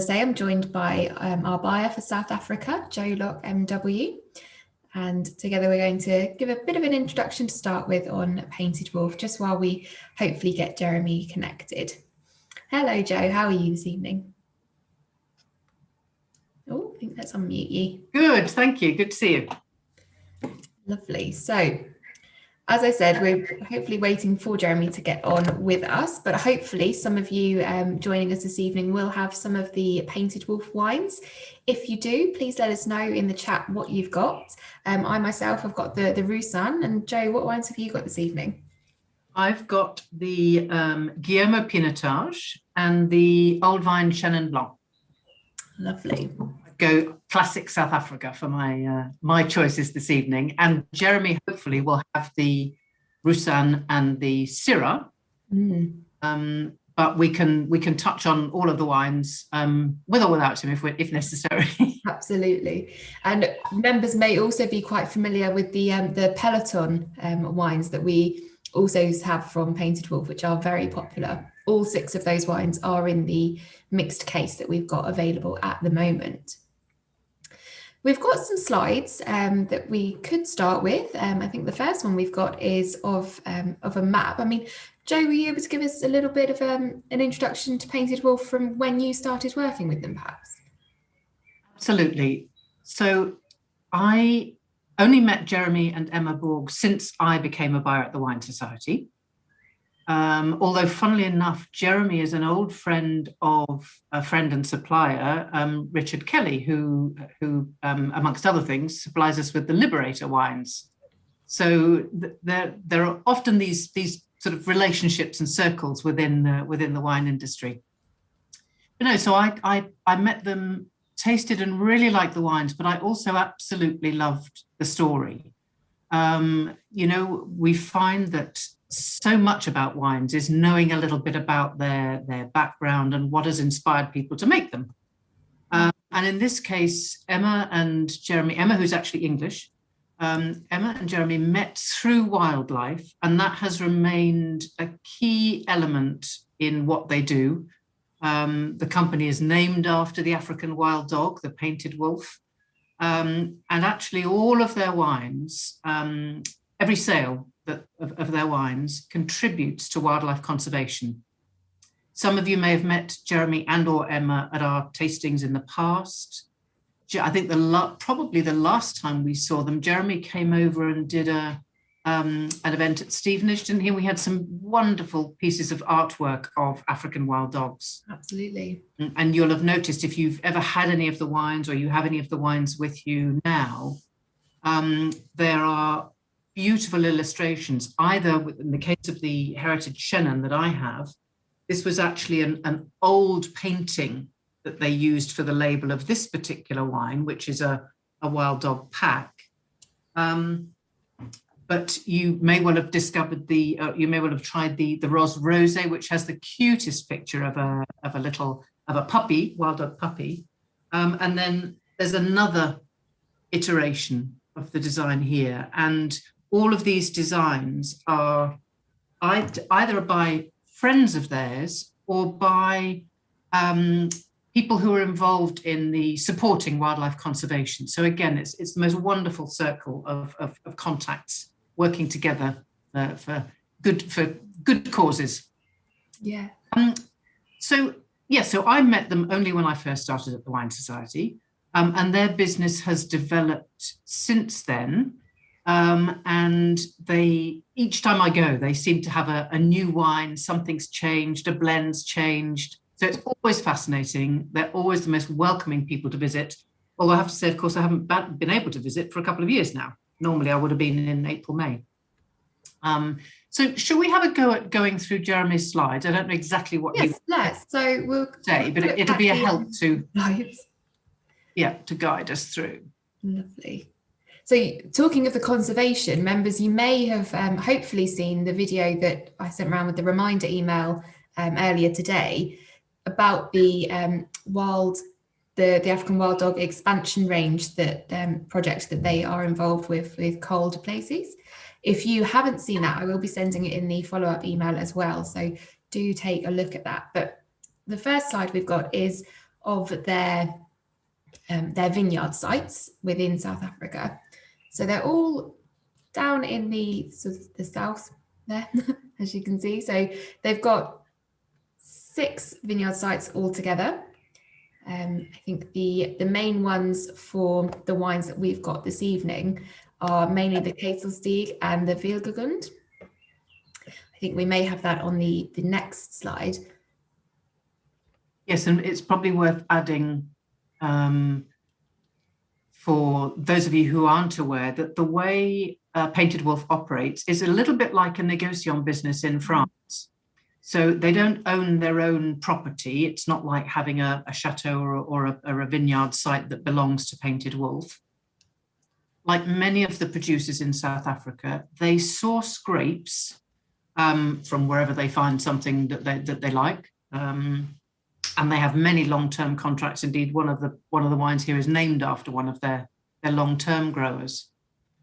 Today I'm joined by our buyer for South Africa, Jo Locke MW, and together we're going to give a bit of an introduction to start with on Painted Wolf, just while we hopefully get Jeremy connected. Hello Jo, how are you this evening? Oh, I think let's unmute you. Good, thank you, good to see you. Lovely. So, as I said, we're hopefully waiting for Jeremy to get on with us, but hopefully some of you joining us this evening will have some of the Painted Wolf wines. If you do, please let us know in the chat what you've got. I myself have got the Roussanne, and Jo, what wines have you got this evening? I've got the Guillermo Pinotage and the Old Vine Chenin Blanc. Lovely. Go classic South Africa for my choices this evening, and Jeremy hopefully will have the Roussanne and the Syrah. But we can touch on all of the wines with or without him if necessary. Absolutely. And members may also be quite familiar with the Peloton wines that we also have from Painted Wolf, which are very popular. All 6 of those wines are in the mixed case that we've got available at the moment. We've got some slides that we could start with. I think the first one we've got is of a map. I mean, Jo, were you able to give us a little bit of an introduction to Painted Wolf from when you started working with them, perhaps? Absolutely. So I only met Jeremy and Emma Borg since I became a buyer at the Wine Society. Although, funnily enough, Jeremy is an old friend of a friend and supplier, Richard Kelly, who amongst other things, supplies us with the Liberator wines. So there are often these sort of relationships and circles within the wine industry. But no, so I met them, tasted and really liked the wines, but I also absolutely loved the story. We find that so much about wines is knowing a little bit about their background and what has inspired people to make them. And in this case, Emma and Jeremy, Emma, who's actually English, Emma and Jeremy met through wildlife, and that has remained a key element in what they do. The company is named after the African wild dog, the Painted Wolf. And actually all of their wines, every sale of their wines contributes to wildlife conservation. Some of you may have met Jeremy and or Emma at our tastings in the past. I think probably the last time we saw them, Jeremy came over and did an event at Stevenage, didn't he? We had some wonderful pieces of artwork of African wild dogs. Absolutely. And you'll have noticed, if you've ever had any of the wines or you have any of the wines with you now, there are beautiful illustrations, either in the case of the Heritage Chenin that I have. This was actually an old painting that they used for the label of this particular wine, which is a wild dog pack. But you may well have discovered you may well have tried the Ros Rosé, which has the cutest picture of a puppy, wild dog puppy. And then there's another iteration of the design here. And all of these designs are either by friends of theirs or by people who are involved in the supporting wildlife conservation. So again, it's the most wonderful circle of contacts working together for good causes. Yeah. So I met them only when I first started at the Wine Society, and their business has developed since then. And each time I go, they seem to have a new wine, something's changed, a blend's changed. So it's always fascinating. They're always the most welcoming people to visit. Although I have to say, of course, I haven't been able to visit for a couple of years now. Normally I would have been in April, May. So should we have a go at going through Jeremy's slides? I don't know exactly what let's. So we'll say, but it'll be a help to guide us through. Lovely. So talking of the conservation, members, you may have hopefully seen the video that I sent around with the reminder email earlier today about the African wild dog expansion range project that they are involved with cold places. If you haven't seen that, I will be sending it in the follow-up email as well. So do take a look at that. But the first slide we've got is of their vineyard sites within South Africa. So they're all down in the sort of the south there, as you can see. So they've got 6 vineyard sites altogether. I think the main ones for the wines that we've got this evening are mainly the Ketelsteeg and the Vielgegrund. I think we may have that on the next slide. Yes, and it's probably worth adding, for those of you who aren't aware, that the way Painted Wolf operates is a little bit like a negociant business in France. So they don't own their own property. It's not like having a chateau or a vineyard site that belongs to Painted Wolf. Like many of the producers in South Africa, they source grapes from wherever they find something that they like. And they have many long-term contracts. Indeed, one of the wines here is named after one of their long-term growers.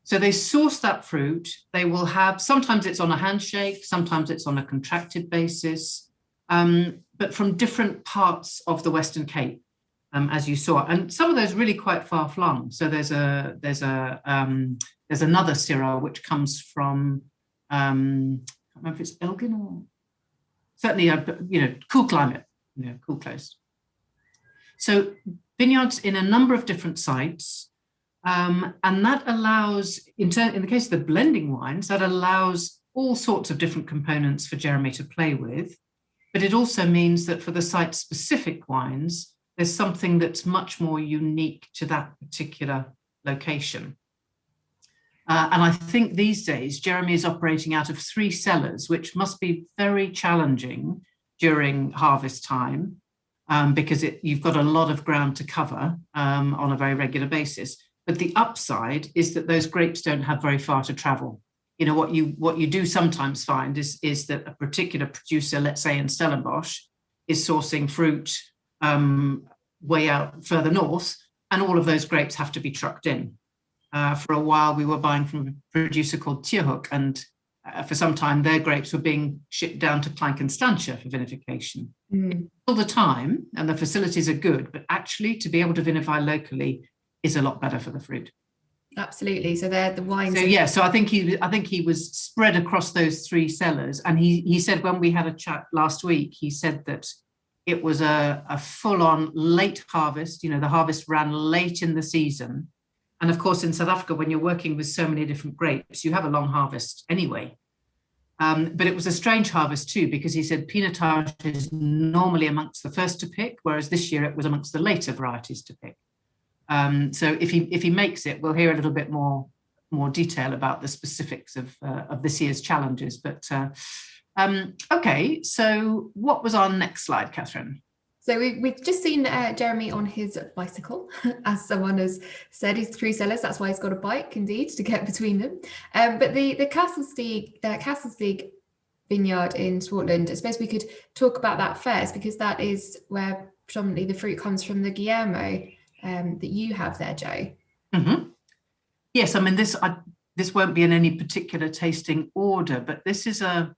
So they source that fruit. They will have, sometimes it's on a handshake, sometimes it's on a contracted basis, but from different parts of the Western Cape, as you saw. And some of those really quite far flung. So there's another Syrah which comes from, I don't know if it's Elgin or certainly cool climate. Cool close. So vineyards in a number of different sites, and that allows, in the case of the blending wines, that allows all sorts of different components for Jeremy to play with. But it also means that for the site-specific wines, there's something that's much more unique to that particular location. And I think these days, Jeremy is operating out of 3 cellars, which must be very challenging during harvest time, because you've got a lot of ground to cover on a very regular basis. But the upside is that those grapes don't have very far to travel. What you do sometimes find is that a particular producer, let's say in Stellenbosch, is sourcing fruit way out further north, and all of those grapes have to be trucked in. For a while, we were buying from a producer called Tierhoek, and for some time, their grapes were being shipped down to Clankenstantia for vinification. All the time, and the facilities are good, but actually to be able to vinify locally is a lot better for the fruit. Absolutely. So they're the wines. So I think he was spread across those 3 cellars, and he said when we had a chat last week, he said that it was a full-on late harvest. The harvest ran late in the season. And of course, in South Africa, when you're working with so many different grapes, you have a long harvest anyway. But it was a strange harvest too, because he said Pinotage is normally amongst the first to pick, whereas this year it was amongst the later varieties to pick. So if he makes it, we'll hear a little bit more detail about the specifics of this year's challenges. But okay, so what was our next slide, Catherine? So we've just seen Jeremy on his bicycle, as someone has said. He's 3 cellars, that's why he's got a bike, indeed, to get between them. But the Ketelsteeg vineyard in Swartland, I suppose we could talk about that first, because that is where predominantly the fruit comes from, the Guillermo that you have there, Jo. Mm-hmm. Yes, I mean, this won't be in any particular tasting order, but this is a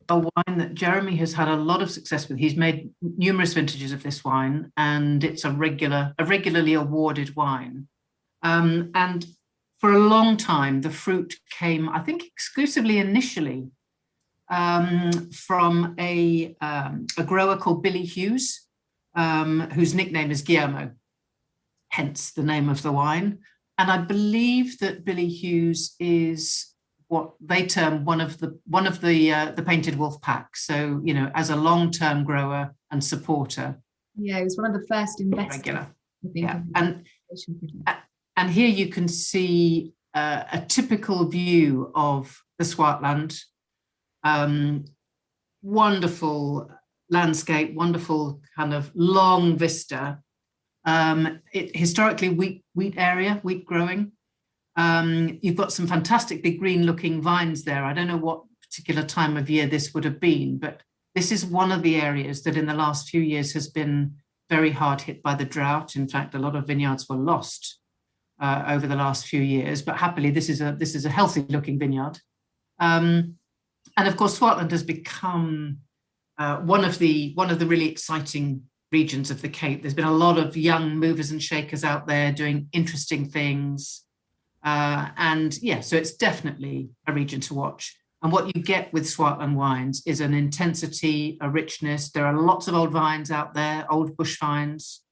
wine that Jeremy has had a lot of success with. He's made numerous vintages of this wine, and it's a regularly awarded wine. And for a long time, the fruit came, I think, exclusively initially from a grower called Billy Hughes, whose nickname is Guillermo, hence the name of the wine. And I believe that Billy Hughes is what they term one of the Painted Wolf pack. So, as a long-term grower and supporter. Yeah, he was one of the first investors. Regular. Yeah. And here you can see a typical view of the Swartland. Wonderful landscape, wonderful kind of long vista. Historically wheat growing. You've got some fantastic big green looking vines there. I don't know what particular time of year this would have been, but this is one of the areas that in the last few years has been very hard hit by the drought. In fact, a lot of vineyards were lost over the last few years, but happily this is a healthy looking vineyard. And of course, Swartland has become one of the really exciting regions of the Cape. There's been a lot of young movers and shakers out there doing interesting things. And yeah, so it's definitely a region to watch. And what you get with Swartland wines is an intensity, a richness. There are lots of old vines out there, old bush vines,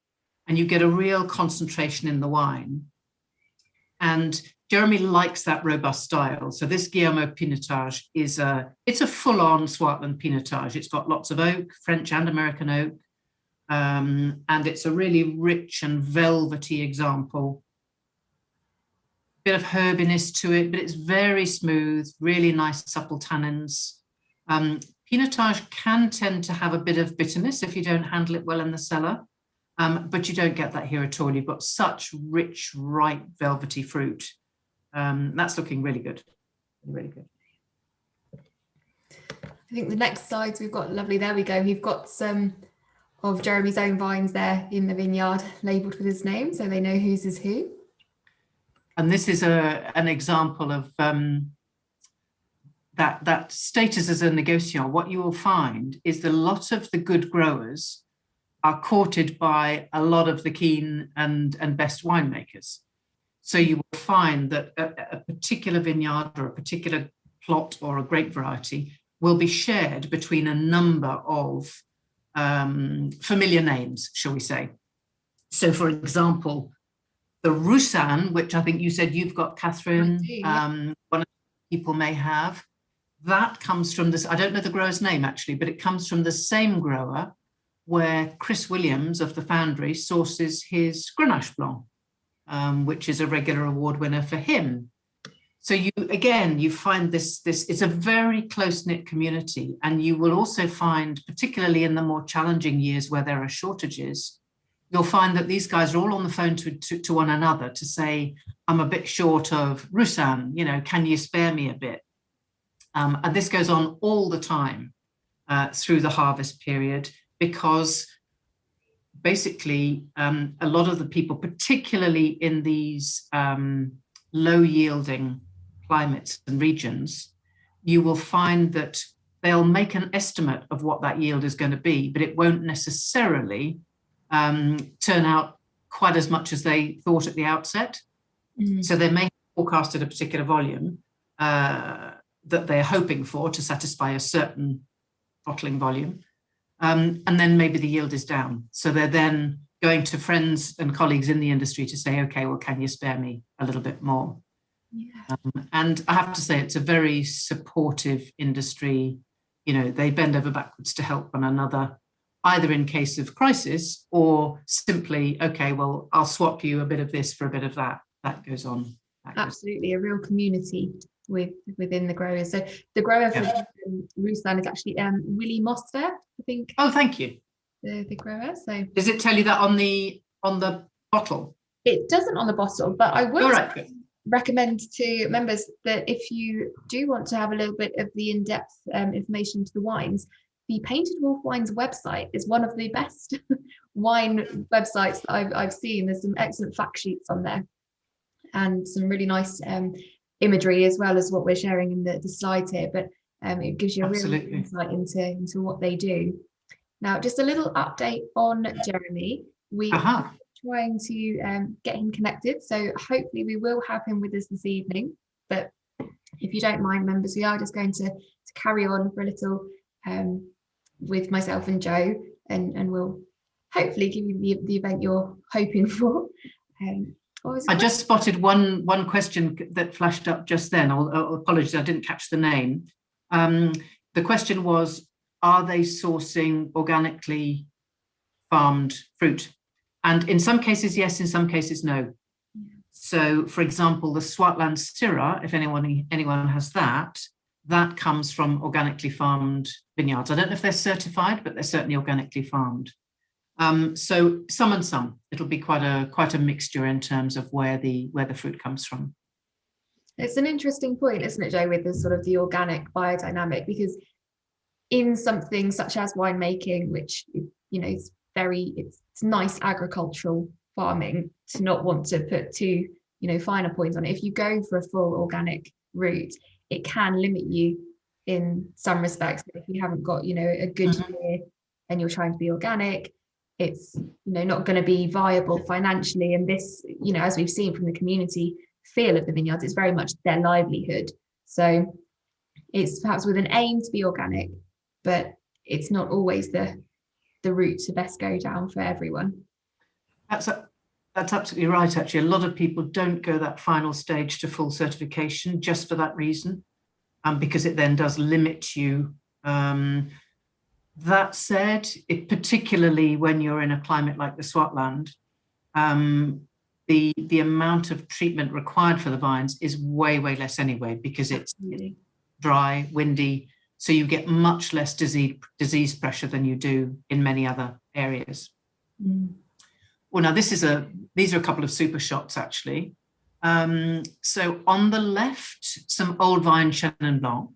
and you get a real concentration in the wine. And Jeremy likes that robust style. So this Guillermo Pinotage it's a full-on Swartland Pinotage. It's got lots of oak, French and American oak. And it's a really rich and velvety example. Bit of herbiness to it, but it's very smooth, really nice supple tannins. Pinotage can tend to have a bit of bitterness if you don't handle it well in the cellar, but you don't get that here at all. You've got such rich, ripe, velvety fruit. That's looking really good, really good. I think the next slides we've got, lovely, there we go. We've got some of Jeremy's own vines there in the vineyard labelled with his name, so they know whose is who. And this is an example of that status as a negociant. What you will find is that a lot of the good growers are courted by a lot of the keen and best winemakers. So you will find that a particular vineyard or a particular plot or a grape variety will be shared between a number of familiar names, shall we say. So for example, the Roussanne, which I think you said you've got, Catherine, one of the people may have, that comes from this, I don't know the grower's name actually, but it comes from the same grower where Chris Williams of the Foundry sources his Grenache Blanc, which is a regular award winner for him. So you find this, it's a very close-knit community, and you will also find, particularly in the more challenging years where there are shortages, you'll find that these guys are all on the phone to one another to say, I'm a bit short of Roussanne, can you spare me a bit? And this goes on all the time through the harvest period, because basically a lot of the people, particularly in these low yielding climates and regions, you will find that they'll make an estimate of what that yield is going to be, but it won't necessarily turn out quite as much as they thought at the outset. So they may have forecasted a particular volume that they're hoping for to satisfy a certain bottling volume, and then maybe the yield is down. So they're then going to friends and colleagues in the industry to say, okay, well, can you spare me a little bit more? Yeah. And I have to say, it's a very supportive industry. They bend over backwards to help one another, either in case of crisis or simply, okay, well, I'll swap you a bit of this for a bit of that. That goes on. Absolutely, a real community within the growers. So the grower for Roussanne is actually Willie Moster, I think. Oh, thank you. The grower. So does it tell you that on the bottle? It doesn't on the bottle, but I would recommend to members that if you do want to have a little bit of the in-depth information to the wines, the Painted Wolf Wines website is one of the best wine websites that I've seen. There's some excellent fact sheets on there and some really nice imagery, as well as what we're sharing in the slides here. But it gives you a real insight into what they do. Now, just a little update on Jeremy. We are trying to get him connected, so hopefully we will have him with us this evening. But if you don't mind, members, we are just going to carry on for a little with myself and Jo, and we'll hopefully give you the event you're hoping for. I just spotted one question that flashed up just then. Apologies, I didn't catch the name. The question was, are they sourcing organically farmed fruit? And in some cases, yes, in some cases, no. So, for example, the Swartland Syrah, if anyone has that comes from organically farmed vineyards. I don't know if they're certified, but they're certainly organically farmed. So some and some. It'll be quite a mixture in terms of where the fruit comes from. It's an interesting point, isn't it, Jo, with the sort of the organic biodynamic, because in something such as winemaking, which is it's nice agricultural farming, to not want to put too finer points on it. If you go for a full organic route, it can limit you in some respects. If you haven't got a good year and you're trying to be organic, it's not going to be viable financially. And this, as we've seen from the community feel of the vineyards, it's very much their livelihood. So it's perhaps with an aim to be organic, but it's not always the route to best go down for everyone. That's absolutely right. Actually, a lot of people don't go that final stage to full certification just for that reason, because it then does limit you. That said, particularly when you're in a climate like the Swartland, the amount of treatment required for the vines is way less anyway, because it's dry, windy, so you get much less disease pressure than you do in many other areas. Well, now these are a couple of super shots actually. So on the left, some old vine Chenin Blanc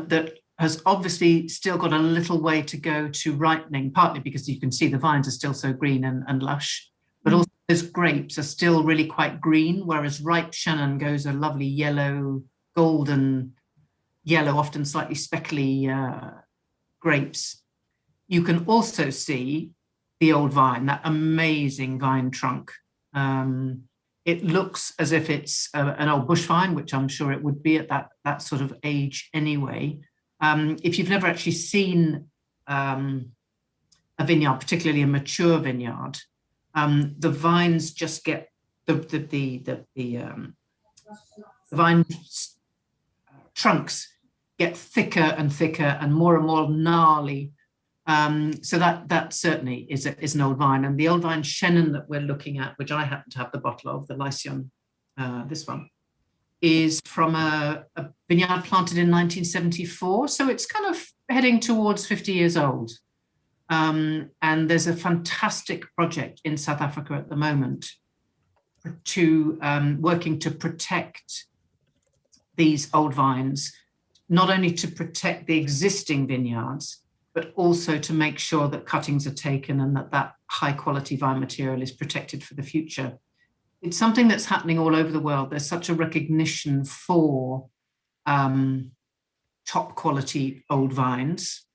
that has obviously still got a little way to go to ripening, partly because you can see the vines are still so green and lush, but also those grapes are still really quite green, whereas ripe Chenin goes a lovely yellow, golden yellow, often slightly speckly grapes. You can also see the old vine, that amazing vine trunk. It looks as if it's an old bush vine, which I'm sure it would be at that sort of age anyway. If you've never actually seen a vineyard, particularly a mature vineyard, the vines just get the vine trunks get thicker and thicker and more gnarly. So that certainly is an old vine. And the old vine Chenin that we're looking at, which I happen to have the bottle of, the Lycion, this one, is from a vineyard planted in 1974. So it's kind of heading towards 50 years old. And there's a fantastic project in South Africa at the moment to working to protect these old vines, not only to protect the existing vineyards, but also to make sure that cuttings are taken and that high quality vine material is protected for the future. It's something that's happening all over the world. There's such a recognition for top quality old vines,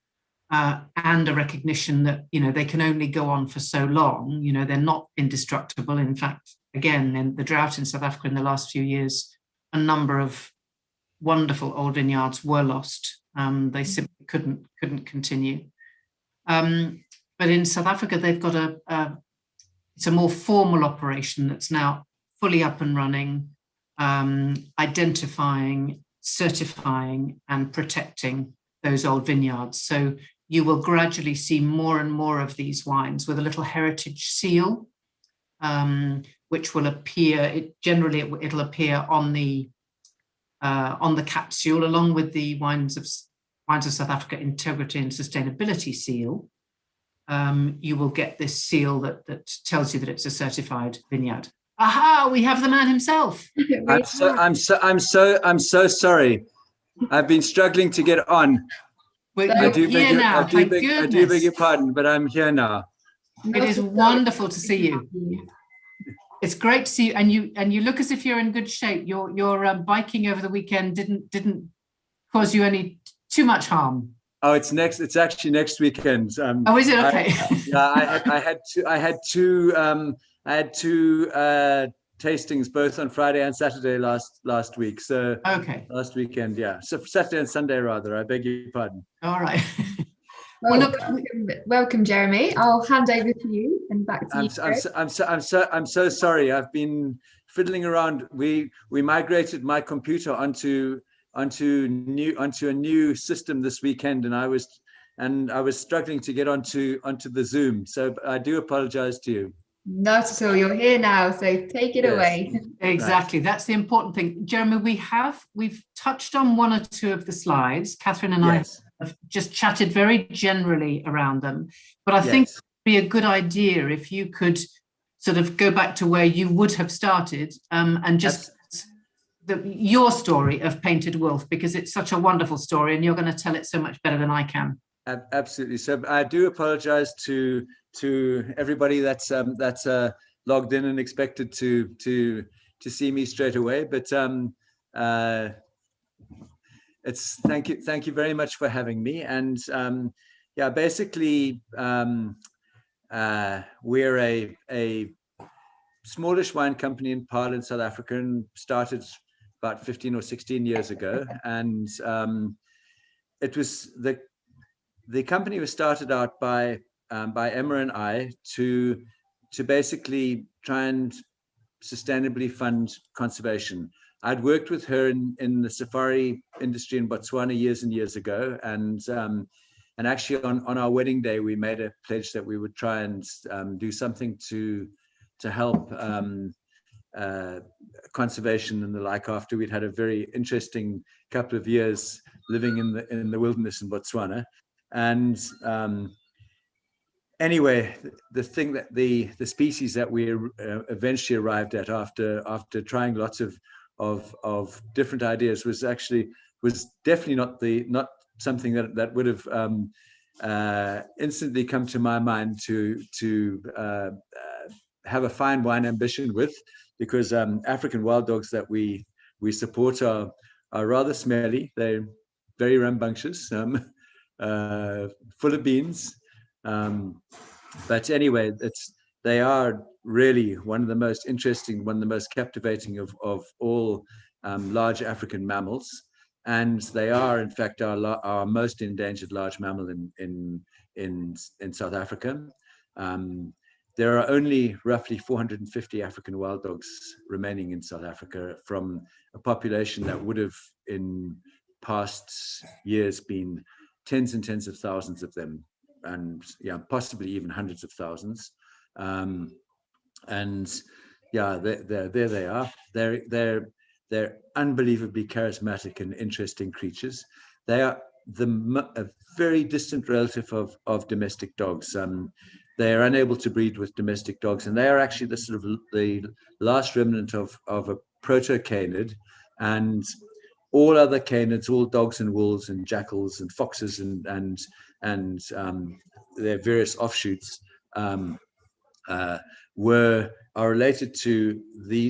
and a recognition that, they can only go on for so long. They're not indestructible. In fact, again, in the drought in South Africa in the last few years, a number of wonderful old vineyards were lost. They simply couldn't continue. But in South Africa, they've got it's a more formal operation that's now fully up and running, identifying, certifying, and protecting those old vineyards. So you will gradually see more and more of these wines with a little heritage seal, which will appear. It'll appear on the capsule, along with the Wines of South Africa Integrity and Sustainability seal. You will get this seal that tells you that it's a certified vineyard. Aha! We have the man himself. I'm so sorry. I've been struggling to get on. I do beg your pardon, but I'm here now. It is wonderful to see you. It's great to see you, and you look as if you're in good shape. Your biking over the weekend didn't cause you any too much harm. Oh, it's actually next weekend. Oh, is it? Okay. I had two tastings both on Friday and Saturday last week. So okay, last weekend, yeah. So Saturday and Sunday rather. I beg your pardon. All right. Well, look, welcome, Jeremy. I'll hand over to you and back to you. I'm so sorry. I've been fiddling around. We migrated my computer onto a new system this weekend, and I was struggling to get onto the Zoom. So I do apologize to you. Not at all. You're here now, so take it away. Exactly. Right. That's the important thing. Jeremy, we've touched on one or two of the slides. Catherine and I have just chatted very generally around them, but I think it would be a good idea if you could sort of go back to where you would have started, and just your story of Painted Wolf, because it's such a wonderful story and you're going to tell it so much better than I can. Absolutely. So I do apologize to everybody that's logged in and expected to see me straight away, but it's thank you very much for having me. And basically we're a smallish wine company in Parliament, South Africa, and started about 15 or 16 years ago. And it was the company was started out by Emma and I to basically try and sustainably fund conservation. I'd worked with her in the safari industry in Botswana years and years ago, and actually on our wedding day we made a pledge that we would try and do something to help conservation and the like, after we'd had a very interesting couple of years living in the wilderness in Botswana. And anyway, the thing that the species that we eventually arrived at after trying lots of different ideas was definitely not something that would have instantly come to my mind to have a fine wine ambition with, because African wild dogs that we support are rather smelly. They're very rambunctious, full of beans. But anyway, they are really one of the most interesting, one of the most captivating of all large African mammals, and they are in fact our most endangered large mammal in South Africa. There are only roughly 450 African wild dogs remaining in South Africa from a population that would have in past years been tens and tens of thousands of them, and yeah, possibly even hundreds of thousands. And yeah, there they are. They're unbelievably charismatic and interesting creatures. They are a very distant relative of domestic dogs. They are unable to breed with domestic dogs, and they are actually the sort of the last remnant of a proto-canid, and all other canids, all dogs and wolves and jackals and foxes and their various offshoots are related to the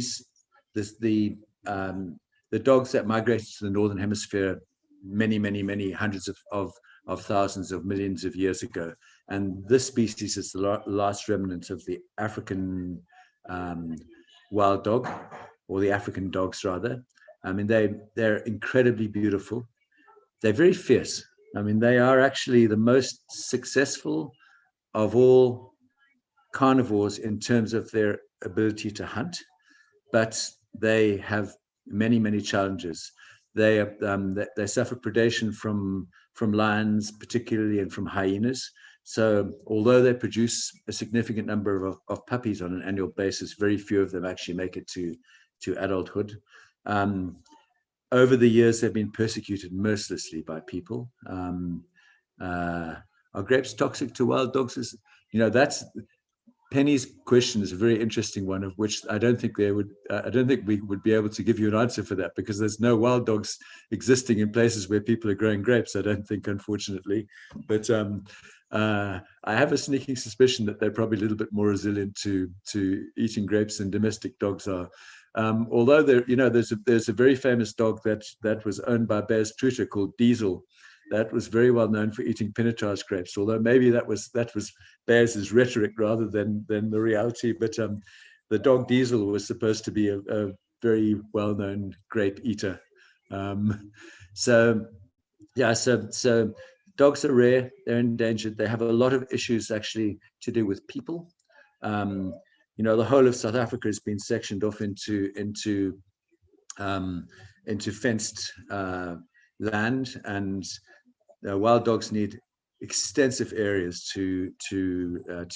dogs that migrated to the northern hemisphere many hundreds of thousands of millions of years ago. And this species is the last remnant of the African wild dog, or the African dogs rather. I mean, they're incredibly beautiful. They're very fierce. I mean, they are actually the most successful of all carnivores in terms of their ability to hunt, but they have many challenges. They suffer predation from lions, particularly, and from hyenas. So although they produce a significant number of puppies on an annual basis, very few of them actually make it to adulthood. Over the years, they've been persecuted mercilessly by people. Are grapes toxic to wild dogs? That's Penny's question is a very interesting one, of which I don't think we would be able to give you an answer for that, because there's no wild dogs existing in places where people are growing grapes, I don't think, unfortunately. But I have a sneaking suspicion that they're probably a little bit more resilient to eating grapes than domestic dogs are. Although there's a very famous dog that was owned by Baz Truter called Diesel, that was very well known for eating Pinotage grapes, although maybe that was Baz's rhetoric rather than the reality. But the dog Diesel was supposed to be a very well-known grape eater. So dogs are rare, they're endangered. They have a lot of issues actually to do with people. The whole of South Africa has been sectioned off into fenced land, and wild dogs need extensive areas to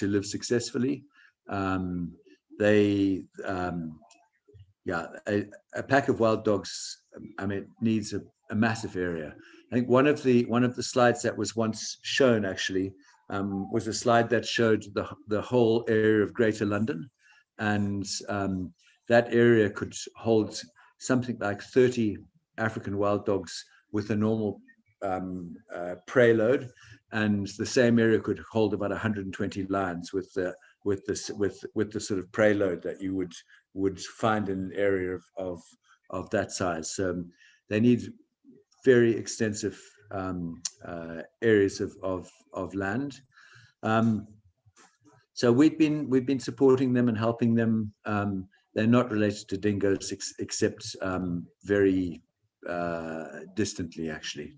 live successfully. A pack of wild dogs, needs a massive area. I think one of the slides that was once shown actually was a slide that showed the whole area of Greater London, and that area could hold something like 30 African wild dogs with a normal prey load, and the same area could hold about 120 lions with the sort of prey load that you would find in an area of that size. So they need very extensive areas of land. So we've been supporting them and helping them. They're not related to dingoes except very distantly, actually.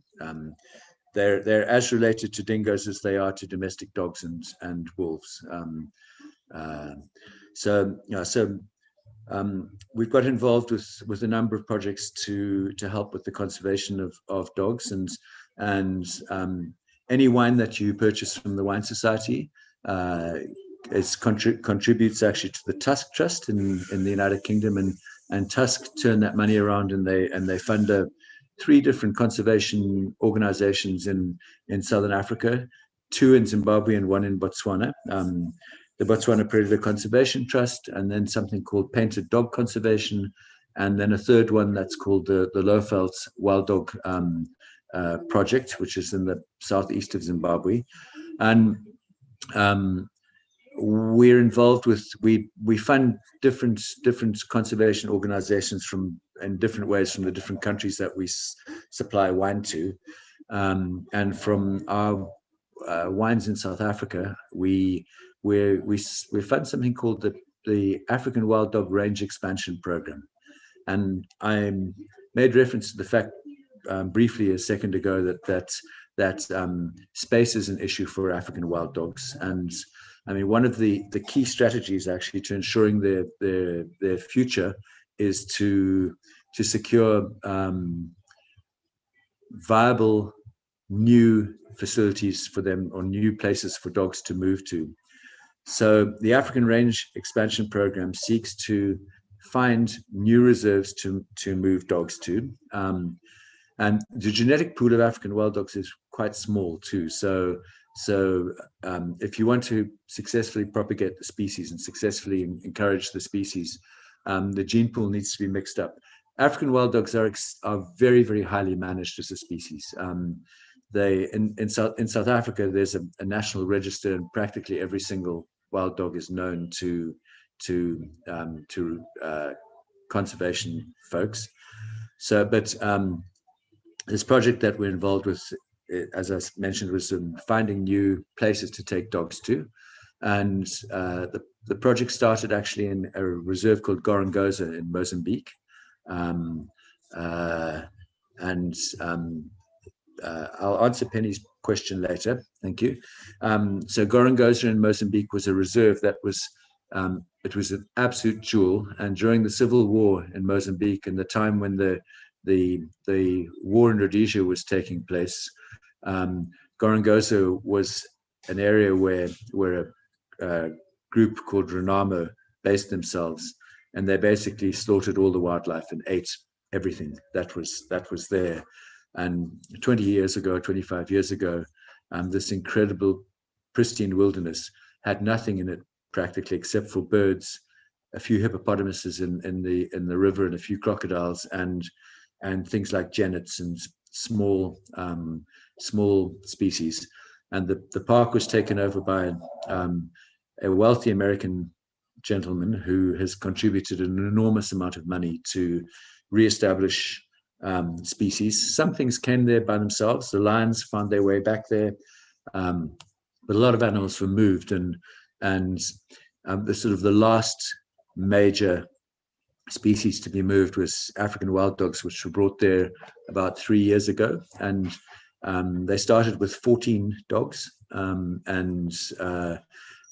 They're as related to dingoes as they are to domestic dogs and wolves. We've got involved with a number of projects to help with the conservation of dogs, and any wine that you purchase from the Wine Society contributes actually to the Tusk Trust in the United Kingdom, and Tusk turn that money around, and they fund 3 different conservation organizations in Southern Africa, 2 in Zimbabwe and 1 in Botswana. The Botswana Predator Conservation Trust, and then something called Painted Dog Conservation, and then a third one that's called the Lowveld Wild Dog Project, which is in the southeast of Zimbabwe. And we're involved with, we fund different conservation organizations in different ways from the different countries that we supply wine to. And from our wines in South Africa, we fund something called the African Wild Dog Range Expansion Program. And I made reference to the fact briefly a second ago that space is an issue for African wild dogs. And I mean, one of the key strategies actually to ensuring their future is to secure viable new facilities for them, or new places for dogs to move to. So the African Range Expansion Program seeks to find new reserves to move dogs to. And the genetic pool of African wild dogs is quite small too. So if you want to successfully propagate the species and successfully encourage the species, the gene pool needs to be mixed up. African wild dogs are very, very highly managed as a species. In South Africa, there's a national register, and practically every single wild dog is known to conservation folks. So, but this project that we're involved with, as I mentioned, was finding new places to take dogs to, and the project started actually in a reserve called Gorongosa in Mozambique, I'll answer Penny's question later. Thank you. So Gorongosa in Mozambique was a reserve that was it was an absolute jewel. And during the civil war in Mozambique, and the time when the war in Rhodesia was taking place, Gorongosa was an area where a group called Renamo based themselves, and they basically slaughtered all the wildlife and ate everything that was there. And 20 years ago, 25 years ago, this incredible pristine wilderness had nothing in it practically except for birds, a few hippopotamuses in the river, and a few crocodiles, and things like genets and small species. And the park was taken over by a wealthy American gentleman who has contributed an enormous amount of money to reestablish species. Some things came there by themselves. The lions found their way back there, but a lot of animals were moved, and the sort of the last major species to be moved was African wild dogs, which were brought there about 3 years ago. And they started with 14 dogs, and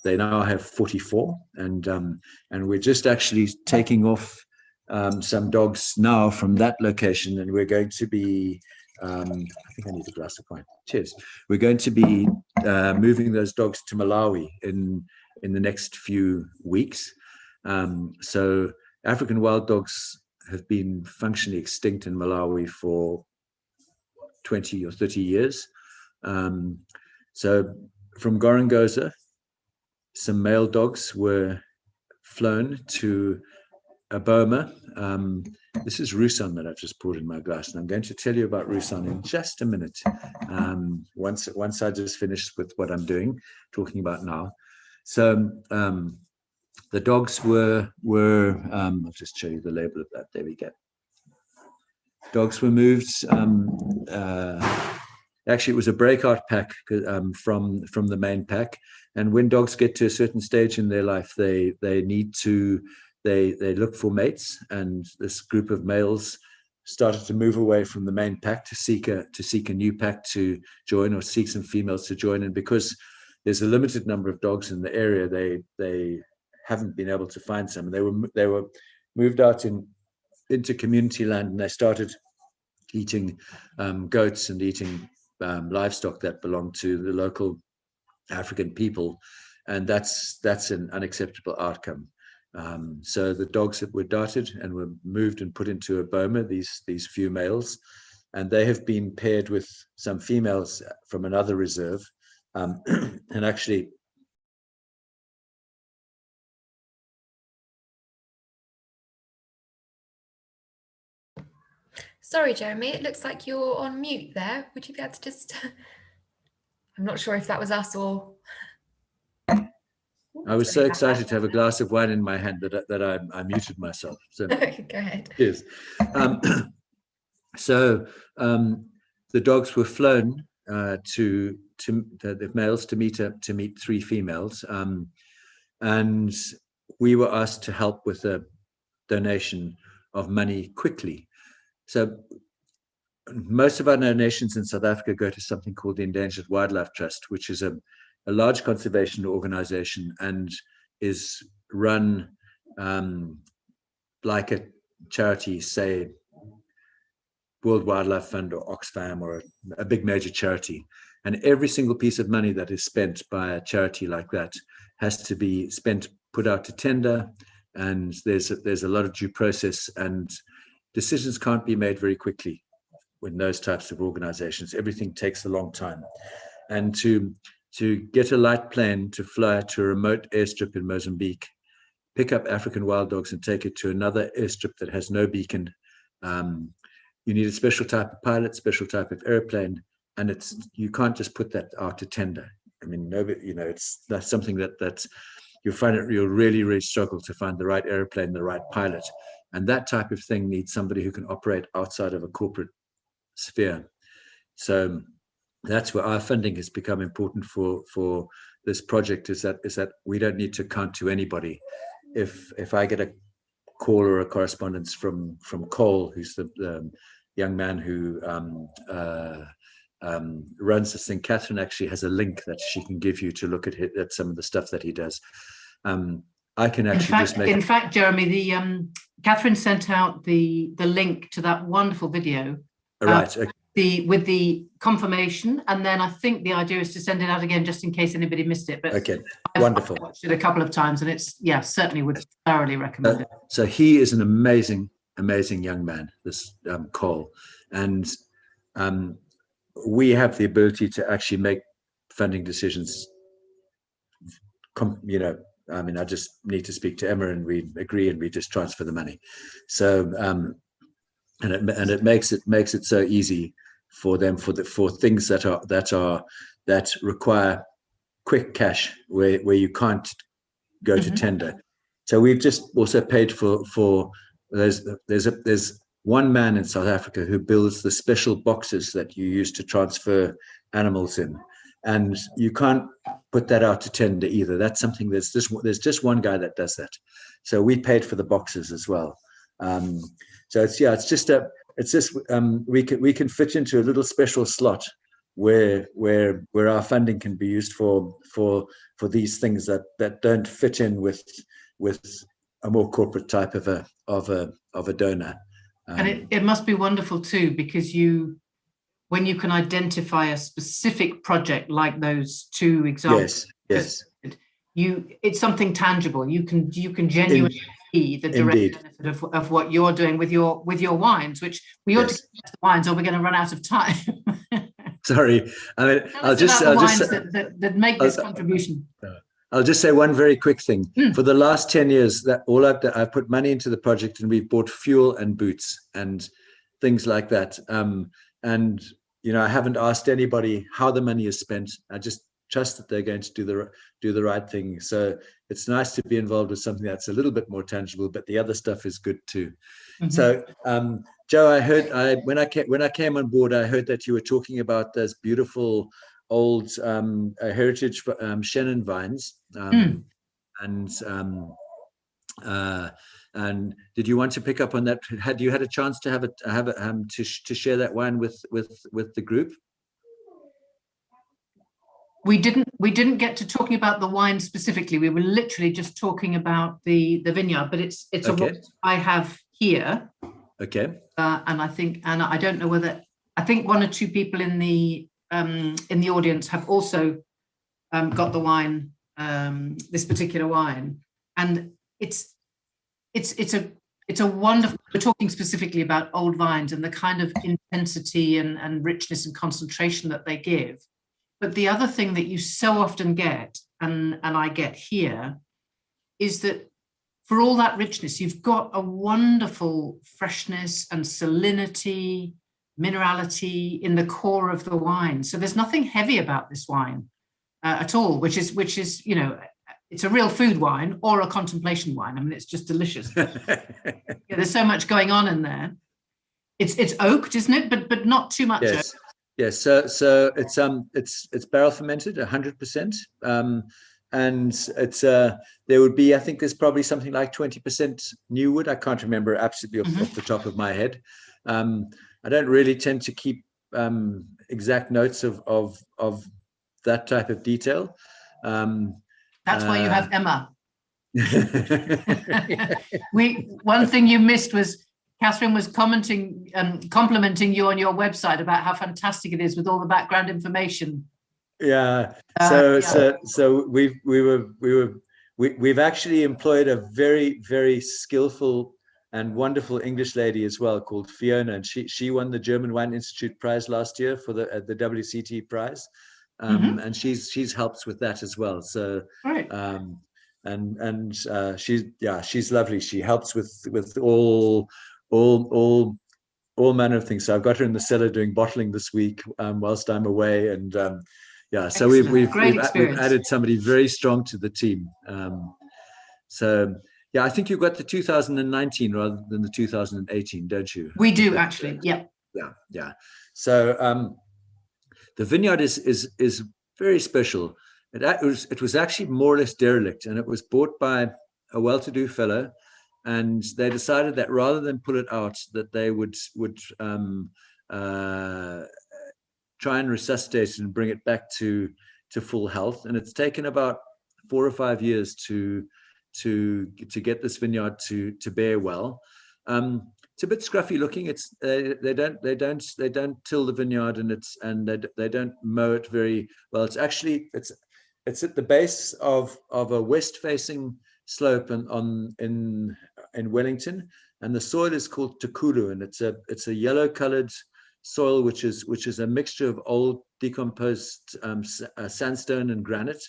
they now have 44. And we're just actually taking off some dogs now from that location, and we're going to be I think I need a glass of wine. Cheers. We're going to be moving those dogs to Malawi in the next few weeks. So African wild dogs have been functionally extinct in Malawi for 20 or 30 years. So from Gorongosa, some male dogs were flown to Aboma. This is Roussanne that I've just poured in my glass, and I'm going to tell you about Roussanne in just a minute. Once I just finished with what I'm talking about now. So the dogs were I'll just show you the label of that. There we go. Dogs were moved Actually, it was a breakout pack from the main pack. And when dogs get to a certain stage in their life, they look for mates, and this group of males started to move away from the main pack to seek a new pack to join, or seek some females to join. And because there's a limited number of dogs in the area, they haven't been able to find some. They were moved out into community land, and they started eating goats and eating livestock that belonged to the local African people, and that's an unacceptable outcome. So the dogs that were darted and were moved and put into a boma, these few males, and they have been paired with some females from another reserve, and actually. Sorry, Jeremy, it looks like you're on mute there. Would you be able to just, I'm not sure if that was us or. I was so excited to have a glass of wine in my hand that I muted myself. So Go ahead. Yes. So the dogs were flown to the males to meet three females, and we were asked to help with a donation of money quickly. So most of our donations in South Africa go to something called the Endangered Wildlife Trust, which is a large conservation organization and is run like a charity, say World Wildlife Fund or Oxfam or a big major charity. And every single piece of money that is spent by a charity like that has to be put out to tender, and there's a lot of due process, and decisions can't be made very quickly in those types of organizations. Everything takes a long time. And to get a light plane to fly to a remote airstrip in Mozambique, pick up African wild dogs and take it to another airstrip that has no beacon, you need a special type of pilot, special type of airplane, and you can't just put that out to tender. I mean, nobody, that's something that you'll really, really struggle to find the right airplane, the right pilot. And that type of thing needs somebody who can operate outside of a corporate sphere. So that's where our funding has become important for this project, is that we don't need to count to anybody. If I get a call or a correspondence from Cole, who's the young man who runs this thing, Catherine actually has a link that she can give you to look at some of the stuff that he does. I can actually in fact, Jeremy, the Catherine sent out the link to that wonderful video. Right. Okay. With the confirmation, and then I think the idea is to send it out again just in case anybody missed it. But okay, wonderful. I've watched it a couple of times, and it's certainly would thoroughly recommend it. So he is an amazing young man, this Cole, and we have the ability to actually make funding decisions. I mean, I just need to speak to Emma, and we agree, and we just transfer the money. So and it makes it so easy for them for things that require quick cash, where you can't go to tender. So we've just also paid for there's one man in South Africa who builds the special boxes that you use to transfer animals in, and you can't put that out to tender either. That's something there's just one guy that does that. So we paid for the boxes as well. So we can fit into a little special slot where our funding can be used for these things that don't fit in with a more corporate type of a donor. And it must be wonderful too, because when you can identify a specific project like those two examples, yes, it's something tangible. You can genuinely see the direct benefit of what you're doing with your wines, which we ought to get to the wines, or we're going to run out of time. Sorry, I mean, I'll just that make this contribution. I'll just say one very quick thing. For the last 10 years, that all I've put money into the project, and we've bought fuel and boots and things like that. And I haven't asked anybody how the money is spent. I just trust that they're going to do the right thing. So it's nice to be involved with something that's a little bit more tangible, but the other stuff is good too. So Jo, I heard when I came on board, I heard that you were talking about those beautiful old heritage Chenin vines, and did you want to pick up on that? Had you had a chance to to share that wine with the group? We didn't get to talking about the wine specifically. We were literally just talking about the vineyard, but it's okay. A wine I have here. Okay. And I think, and I don't know whether, I think one or two people in the audience have also got the wine, this particular wine, and it's a wonderful. We're talking specifically about old vines and the kind of intensity and richness and concentration that they give. But the other thing that you so often get, and I get here, is that for all that richness, you've got a wonderful freshness and salinity, minerality in the core of the wine. So there's nothing heavy about this wine at all, which is, you know, it's a real food wine or a contemplation wine. I mean, it's just delicious. There's so much going on in there. It's oaked, isn't it? But not too much. Yes. Oak. Yes. So it's barrel fermented 100%. And it's there would be, I think there's probably something like 20% new wood. I can't remember absolutely off the top of my head. I don't really tend to keep exact notes of that type of detail. That's why you have Emma. One thing you missed was Catherine was commenting and complimenting you on your website about how fantastic it is with all the background information. Yeah. So we've actually employed a very, very skillful and wonderful English lady as well called Fiona, and she won the German Wine Institute prize last year for the WCT prize, and she's helped with that as well. So right. She's lovely. She helps with all manner of things. So I've got her in the cellar doing bottling this week whilst I'm away, and so we've added somebody very strong to the team. I think you've got the 2019 rather than the 2018, don't you? We do actually. Yeah. Yeah. So the vineyard is very special. It was actually more or less derelict, and it was bought by a well-to-do fellow, and they decided that rather than pull it out, that they would try and resuscitate it and bring it back to full health. And it's taken about 4 or 5 years to get this vineyard to bear well. It's a bit scruffy looking. It's they don't till the vineyard, and they don't mow it very well. It's actually it's at the base of a west facing slope in Wellington, and the soil is called Tukulu, and it's a yellow colored soil which is a mixture of old decomposed sandstone and granite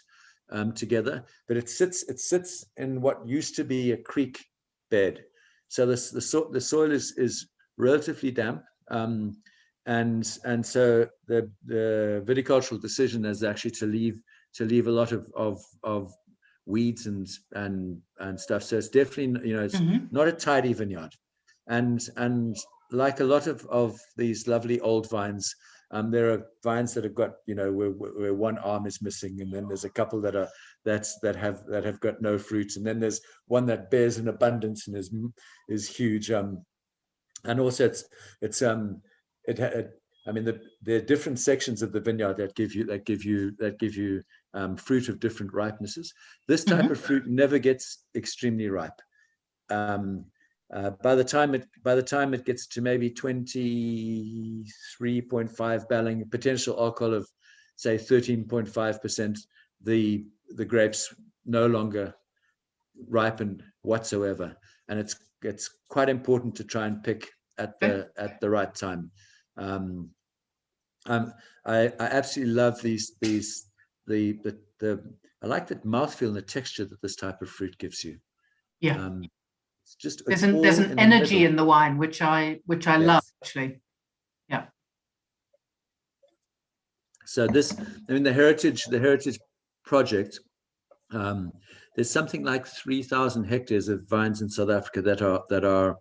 together, but it sits in what used to be a creek bed. So the soil is relatively damp, and so the viticultural decision is actually to leave a lot of weeds and stuff. So it's definitely, it's not a tidy vineyard, and like a lot of these lovely old vines, there are vines that have got, where one arm is missing, and then there's a couple that have got no fruit, and then there's one that bears in abundance and is huge. And also there are different sections of the vineyard that give you fruit of different ripenesses. This type of fruit never gets extremely ripe. By the time it gets to maybe 23.5 barreling, potential alcohol of say 13.5%, the grapes no longer ripen whatsoever, and it's quite important to try and pick at the right time. I absolutely love I like the mouthfeel and the texture that this type of fruit gives you. Yeah. There's an energy in the wine which I love, actually. Yeah. So this, I mean, the heritage project, there's something like 3,000 hectares of vines in South Africa that are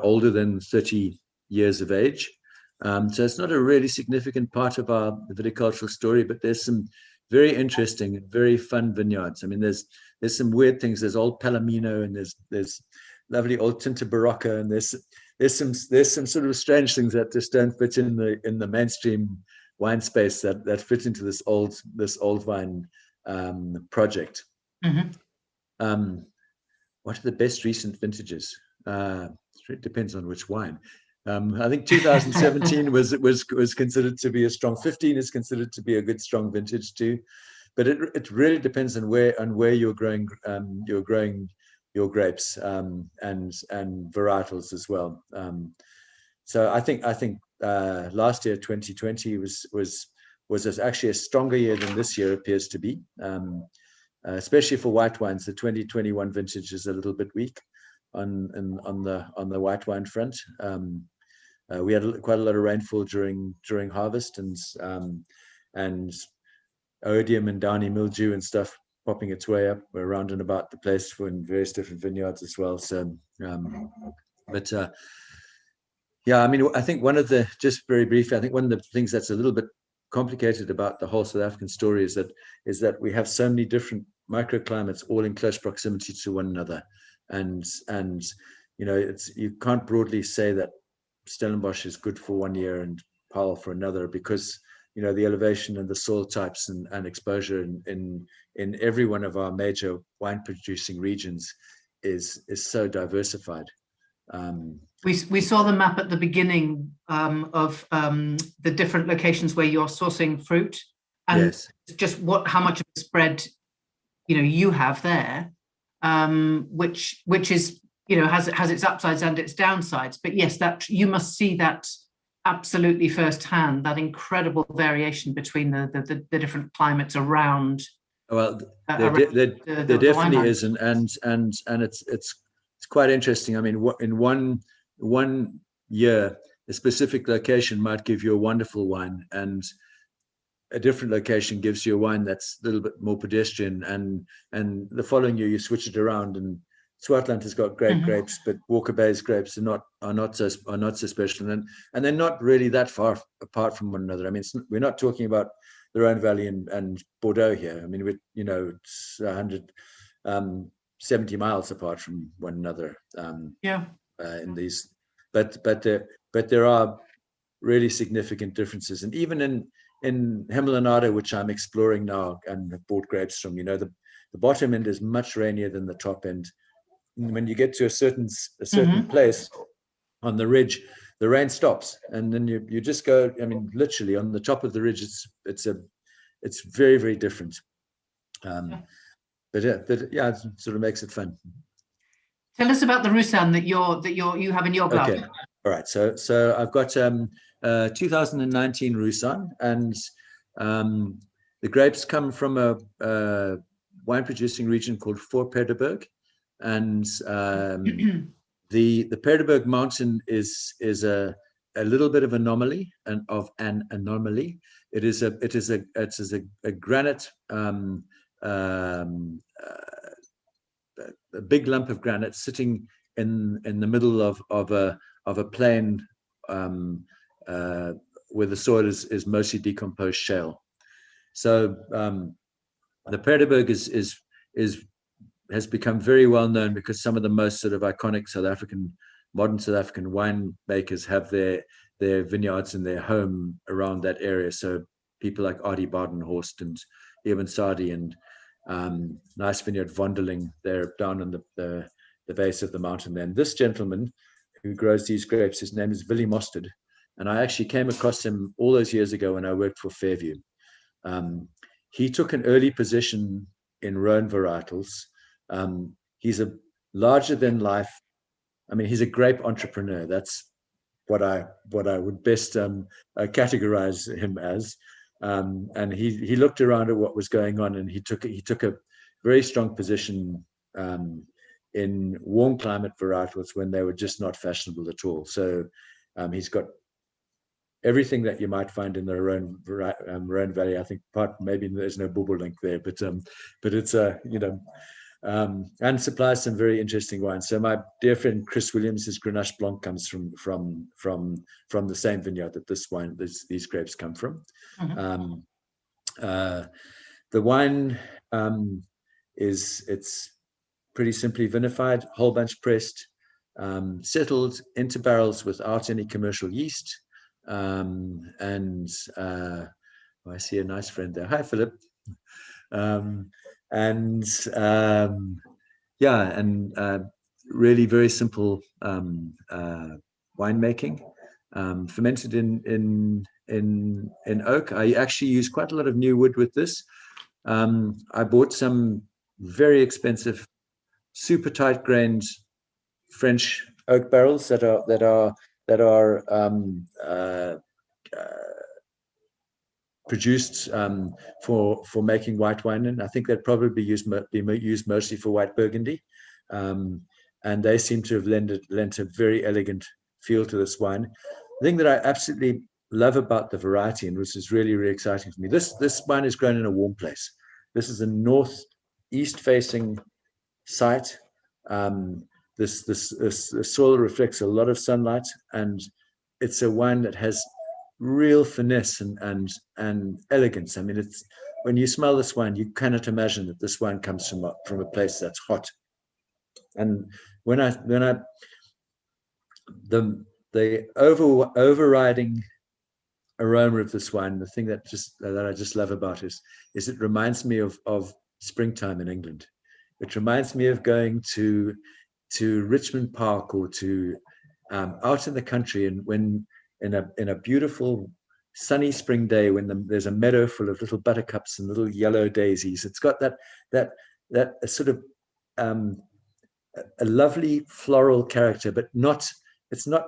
older than 30 years of age. So it's not a really significant part of our viticultural story, but there's some very interesting and very fun vineyards. I mean, there's some weird things. There's old Palomino, and there's lovely old Tinta Barocca, and there's some sort of strange things that just don't fit in the mainstream wine space that fit into this old vine project. Mm-hmm. What are the best recent vintages? It depends on which wine. I think 2017 was considered to be a strong. 15 is considered to be a good strong vintage too, but it really depends on where you're growing your grapes and varietals as well. So I think last year 2020 was actually a stronger year than this year appears to be, especially for white wines. The 2021 vintage is a little bit weak on the white wine front. We had quite a lot of rainfall during harvest, and oidium and downy mildew and stuff popping its way up around and about the place in various different vineyards as well. So, yeah, I mean, I think just very briefly, I think one of the things that's a little bit complicated about the whole South African story is that we have so many different microclimates all in close proximity to one another, and you can't broadly say that Stellenbosch is good for one year and Paarl for another, because the elevation and the soil types and exposure in every one of our major wine producing regions is so diversified. We saw the map at the beginning of the different locations where you're sourcing fruit, and yes, just how much of a spread you have there, which is has its upsides and its downsides. But yes, that you must see that absolutely firsthand, that incredible variation between the different climates around. Well, there definitely is, and it's quite interesting. I mean, in one year, a specific location might give you a wonderful wine, and a different location gives you a wine that's a little bit more pedestrian, and the following year you switch it around, and Swartland has got great grapes, but Walker Bay's grapes are not so special, and they're not really that far apart from one another. I mean, we're not talking about the Rhone Valley and Bordeaux here. I mean, it's 170 miles apart from one another. In these, but there are really significant differences, and even in Hemel, which I'm exploring now and have bought grapes from, the bottom end is much rainier than the top end. When you get to a certain place on the ridge, the rain stops, and then you just go. I mean, literally on the top of the ridge, it's very, very different. But yeah, it sort of makes it fun. Tell us about the Roussanne that you have in your glass. Okay, all right. So I've got 2019 Roussanne, and the grapes come from a wine producing region called Voorpederberg. And the Paardeberg Mountain is a little bit of anomaly an anomaly. It is a granite, a big lump of granite sitting in the middle of a plain where the soil is mostly decomposed shale. So the Paardeberg has become very well known because some of the most sort of iconic modern South African winemakers have their vineyards in their home around that area. So people like Adi Badenhorst and Eben Sadi and nice vineyard Vondeling, they're down on the base of the mountain there. And this gentleman who grows these grapes, his name is Willie Mostert, and I actually came across him all those years ago when I worked for Fairview. He took an early position in Rhone varietals. He's a larger than life. I mean, he's a grape entrepreneur. That's what I would best categorize him as. And he looked around at what was going on, and he took a very strong position in warm climate varietals when they were just not fashionable at all. So he's got everything that you might find in the Rhone Valley. I think maybe there's no bubble link there, but it's and supplies some very interesting wines. So my dear friend Chris Williams' Grenache Blanc comes from the same vineyard that these grapes come from. Mhm. The wine it's pretty simply vinified, whole bunch pressed, settled into barrels without any commercial yeast. I see a nice friend there. Hi, Philip. Really very simple winemaking, fermented in oak. I actually use quite a lot of new wood with this. I bought some very expensive, super tight grained French oak barrels that are produced for making white wine, and I think they'd probably be used mostly for white Burgundy, and they seem to have lent a very elegant feel to this wine. The thing that I absolutely love about the variety, and which is really, really exciting for me, this wine is grown in a warm place. This is a northeast facing site. The soil reflects a lot of sunlight, and it's a wine that has real finesse and elegance. I mean, it's when you smell this wine, you cannot imagine that this wine comes from a place that's hot. And the overriding aroma of this wine, the thing that I just love about it is it reminds me of springtime in England. It reminds me of going to Richmond Park or to out in the country, and when in a beautiful sunny spring day when there's a meadow full of little buttercups and little yellow daisies. It's got that sort of a lovely floral character, but it's not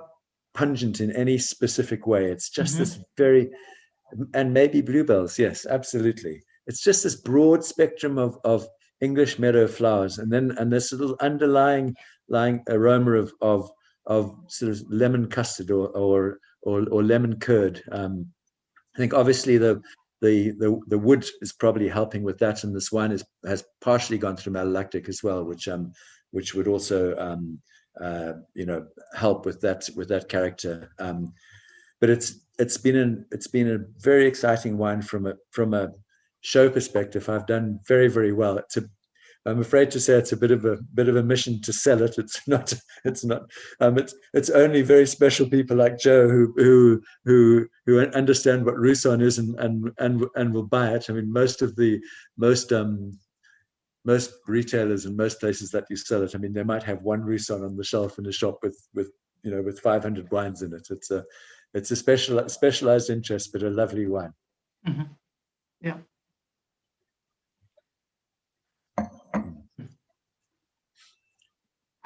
pungent in any specific way. It's just this very, and maybe bluebells, yes, absolutely. It's just this broad spectrum of English meadow flowers, and this little underlying aroma of sort of lemon custard or lemon curd. I think obviously the wood is probably helping with that, and this wine has partially gone through malolactic as well, which would also help with that character. But it's been a very exciting wine from a show perspective. I've done very, very well. I'm afraid to say it's a bit of a mission to sell it. It's not. It's only very special people like Jo who understand what Roussanne is and will buy it. I mean, most retailers and most places that you sell it, I mean, they might have one Roussanne on the shelf in a shop with 500 wines in it. It's a specialized interest, but a lovely wine. Mm-hmm. Yeah.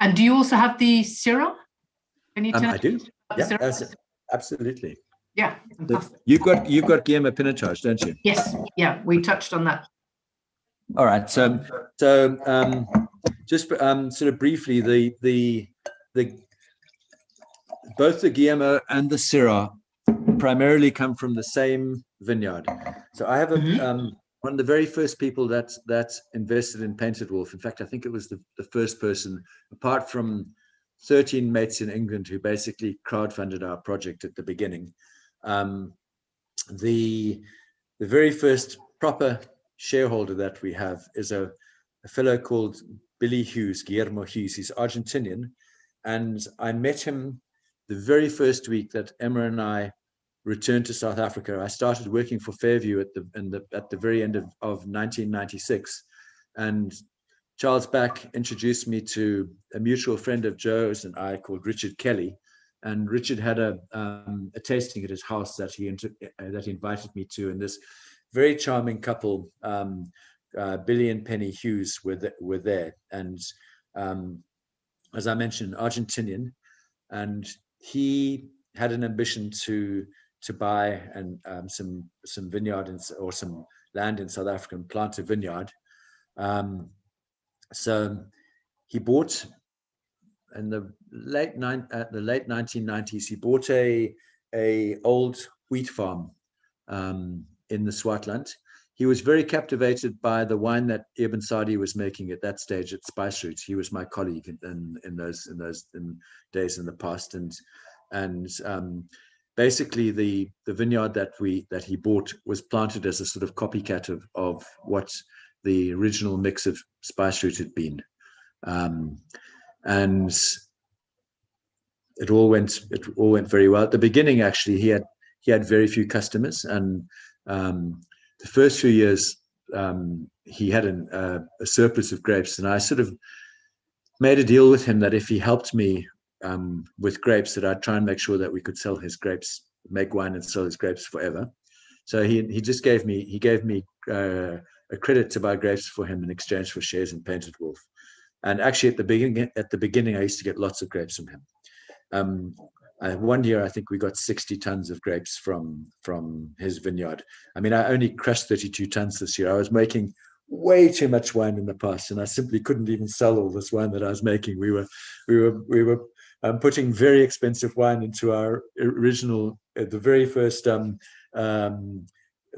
And do you also have the Syrah? Can you tell I do. Yeah, absolutely. Yeah, fantastic. You've got Guillermo Pinotage, don't you? Yes. Yeah, we touched on that. All right. So just sort of briefly, both the Guillermo and the Syrah primarily come from the same vineyard. So I have one of the very first people that invested in Painted Wolf. In fact, I think it was the first person, apart from 13 mates in England who basically crowdfunded our project at the beginning. The very first proper shareholder that we have is a fellow called Guillermo Hughes. He's Argentinian, and I met him the very first week that Emma and I returned to South Africa. I started working for Fairview at the very end of 1996, and Charles Back introduced me to a mutual friend of Jo's and I called Richard Kelly, and Richard had a tasting at his house that he invited me to, and this very charming couple, Billy and Penny Hughes, were there, and as I mentioned, Argentinian, and he had an ambition to buy some vineyard or some land in South Africa and plant a vineyard. So he bought in the late 1990s. He bought a old wheat farm in the Swartland. He was very captivated by the wine that Ibn Sadi was making at that stage at Spice Roots. He was my colleague in those days in the past, and basically the vineyard that he bought was planted as a sort of copycat of what the original mix of Spice Root had been, and it all went very well. At the beginning, actually, he had very few customers, and the first few years he had a surplus of grapes, and I sort of made a deal with him that if he helped me with grapes, that I'd try and make sure that we could sell his grapes, make wine and sell his grapes forever. So he just gave me a credit to buy grapes for him in exchange for shares in Painted Wolf. And actually, at the beginning, I used to get lots of grapes from him. One year, I think we got 60 tons of grapes from his vineyard. I mean, I only crushed 32 tons this year. I was making way too much wine in the past, and I simply couldn't even sell all this wine that I was making. We were putting very expensive wine into our original, the very first.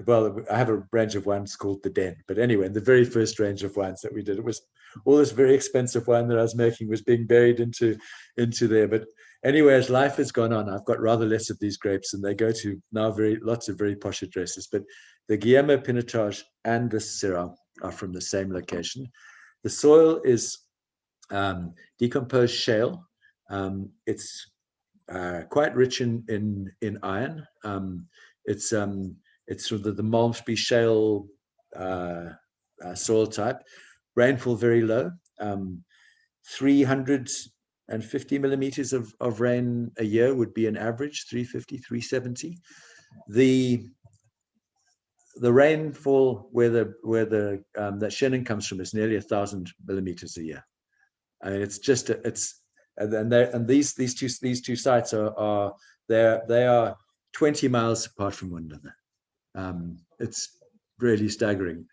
Well, I have a range of wines called the Den, but anyway, the very first range of wines that we did, it was all this very expensive wine that I was making was being buried into there. But anyway, as life has gone on, I've got rather less of these grapes, and they go to now lots of very posh addresses. But the Guillermo Pinotage and the Syrah are from the same location. The soil is decomposed shale. It's quite rich in iron. It's sort of the Malmesbury shale soil type. Rainfall very low, 350 millimeters of rain a year would be an average, 350, 370. The rainfall where that Shannon comes from is nearly 1,000 millimeters a year. I mean, it's just and these two sites are 20 miles apart from one another. It's really staggering.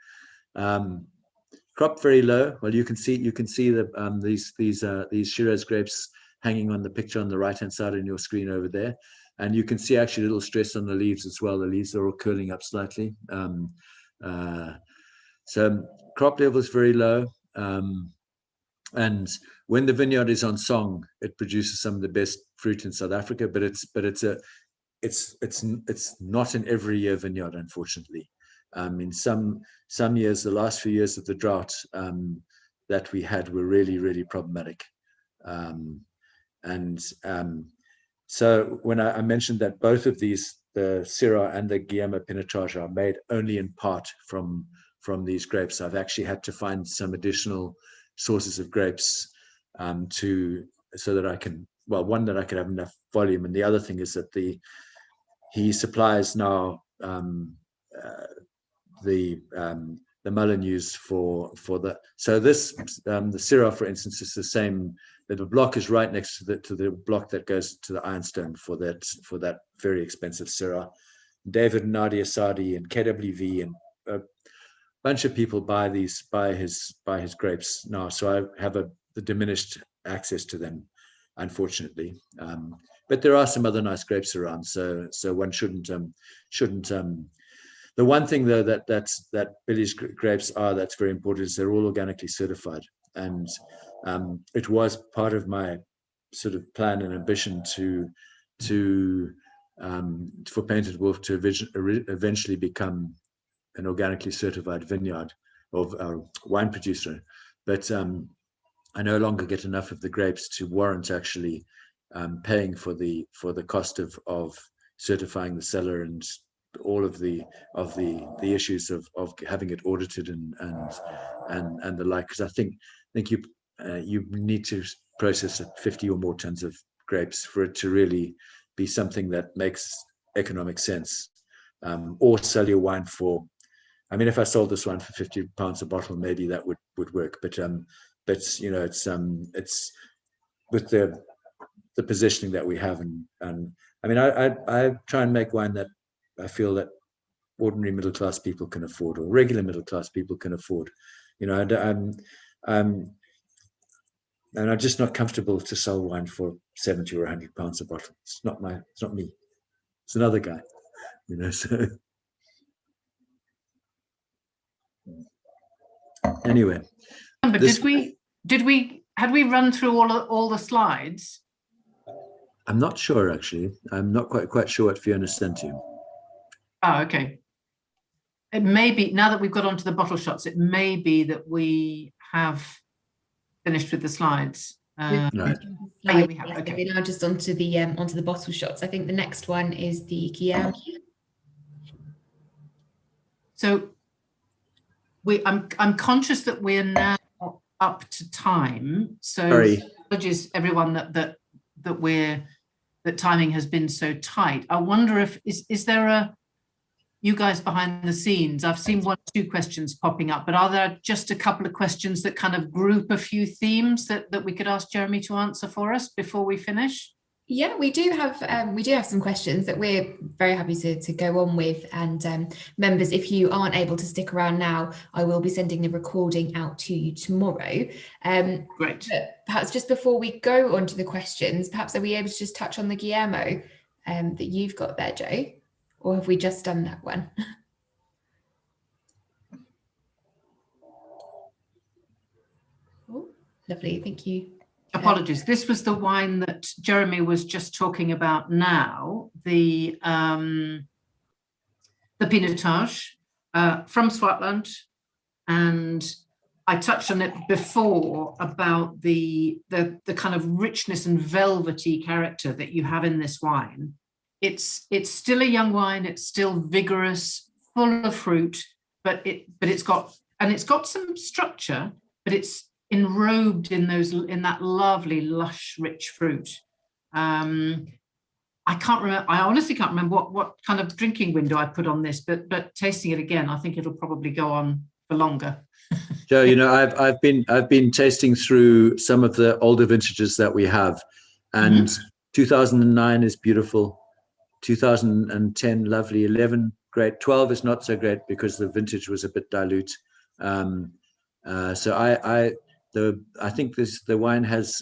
Crop very low. Well, you can see these Shiraz grapes hanging on the picture on the right hand side on your screen over there, and you can see actually a little stress on the leaves as well. The leaves are all curling up slightly. So crop level is very low, and when the vineyard is on song, it produces some of the best fruit in South Africa. But it's not an every year vineyard, unfortunately. In some years, the last few years of the drought that we had were really, really problematic. So when I mentioned that both of these, the Syrah and the Guillermo Pinotage, are made only in part from these grapes, I've actually had to find some additional sources of grapes so that I can, well, one, that I could have enough volume, and the other thing is that he supplies now the Molyneux for the, so this the Syrah, for instance, is the same. The block is right next to the block that goes to the Ironstone for that very expensive Syrah. David and Nadia Sadi and KWV and a bunch of people buy his grapes now, so I have the diminished access to them, unfortunately. But there are some other nice grapes around, so one shouldn't. The one thing though that Billy's grapes are that's very important is they're all organically certified, and it was part of my sort of plan and ambition for Painted Wolf to eventually become an organically certified vineyard or wine producer, but I no longer get enough of the grapes to warrant actually paying for the cost of certifying the cellar and all of the issues of having it audited and the like, because I think you need to process 50 or more tons of grapes for it to really be something that makes economic sense, or sell your wine for, I mean, if I sold this wine for £50 a bottle, maybe that would work, but you know, it's with the positioning that we have, and I mean, I try and make wine that I feel that ordinary middle class people can afford, or regular middle class people can afford. You know, and I'm just not comfortable to sell wine for £70 or £100 a bottle. It's not me. It's another guy. you know. So anyway, but had we run through all the slides? I'm not sure, actually. I'm not quite sure what Fiona sent you. Oh, okay. It may be, now that we've got onto the bottle shots, it may be that we have finished with the slides. Right. Yeah, we have. Yes, Okay. we're now just onto the bottle shots. I think the next one is the Guillermo. So I'm conscious that we're now up to time. So Sorry. apologies everyone that timing has been so tight. I wonder if is there you guys behind the scenes, I've seen 1 or 2 questions popping up, but are there just a couple of questions that kind of group a few themes that we could ask Jeremy to answer for us before we finish? Yeah, we do have some questions that we're very happy to go on with. And members, if you aren't able to stick around now, I will be sending the recording out to you tomorrow. Great. But perhaps just before we go on to the questions, perhaps are we able to just touch on the Guillermo that you've got there, Jo? Or have we just done that one? Oh, lovely, thank you. Apologies. This was the wine that Jeremy was just talking about now, the Pinotage from Swartland, and I touched on it before about the kind of richness and velvety character that you have in this wine. It's still a young wine. It's still vigorous, full of fruit, but it's got some structure, but it's enrobed in that lovely, lush, rich fruit. I can't remember. I honestly can't remember what kind of drinking window I put on this, but tasting it again, I think it'll probably go on for longer. Jo, you know, I've been tasting through some of the older vintages that we have, and 2009 is beautiful. 2010, lovely. 11, great. 12 is not so great because the vintage was a bit dilute. So I think the wine has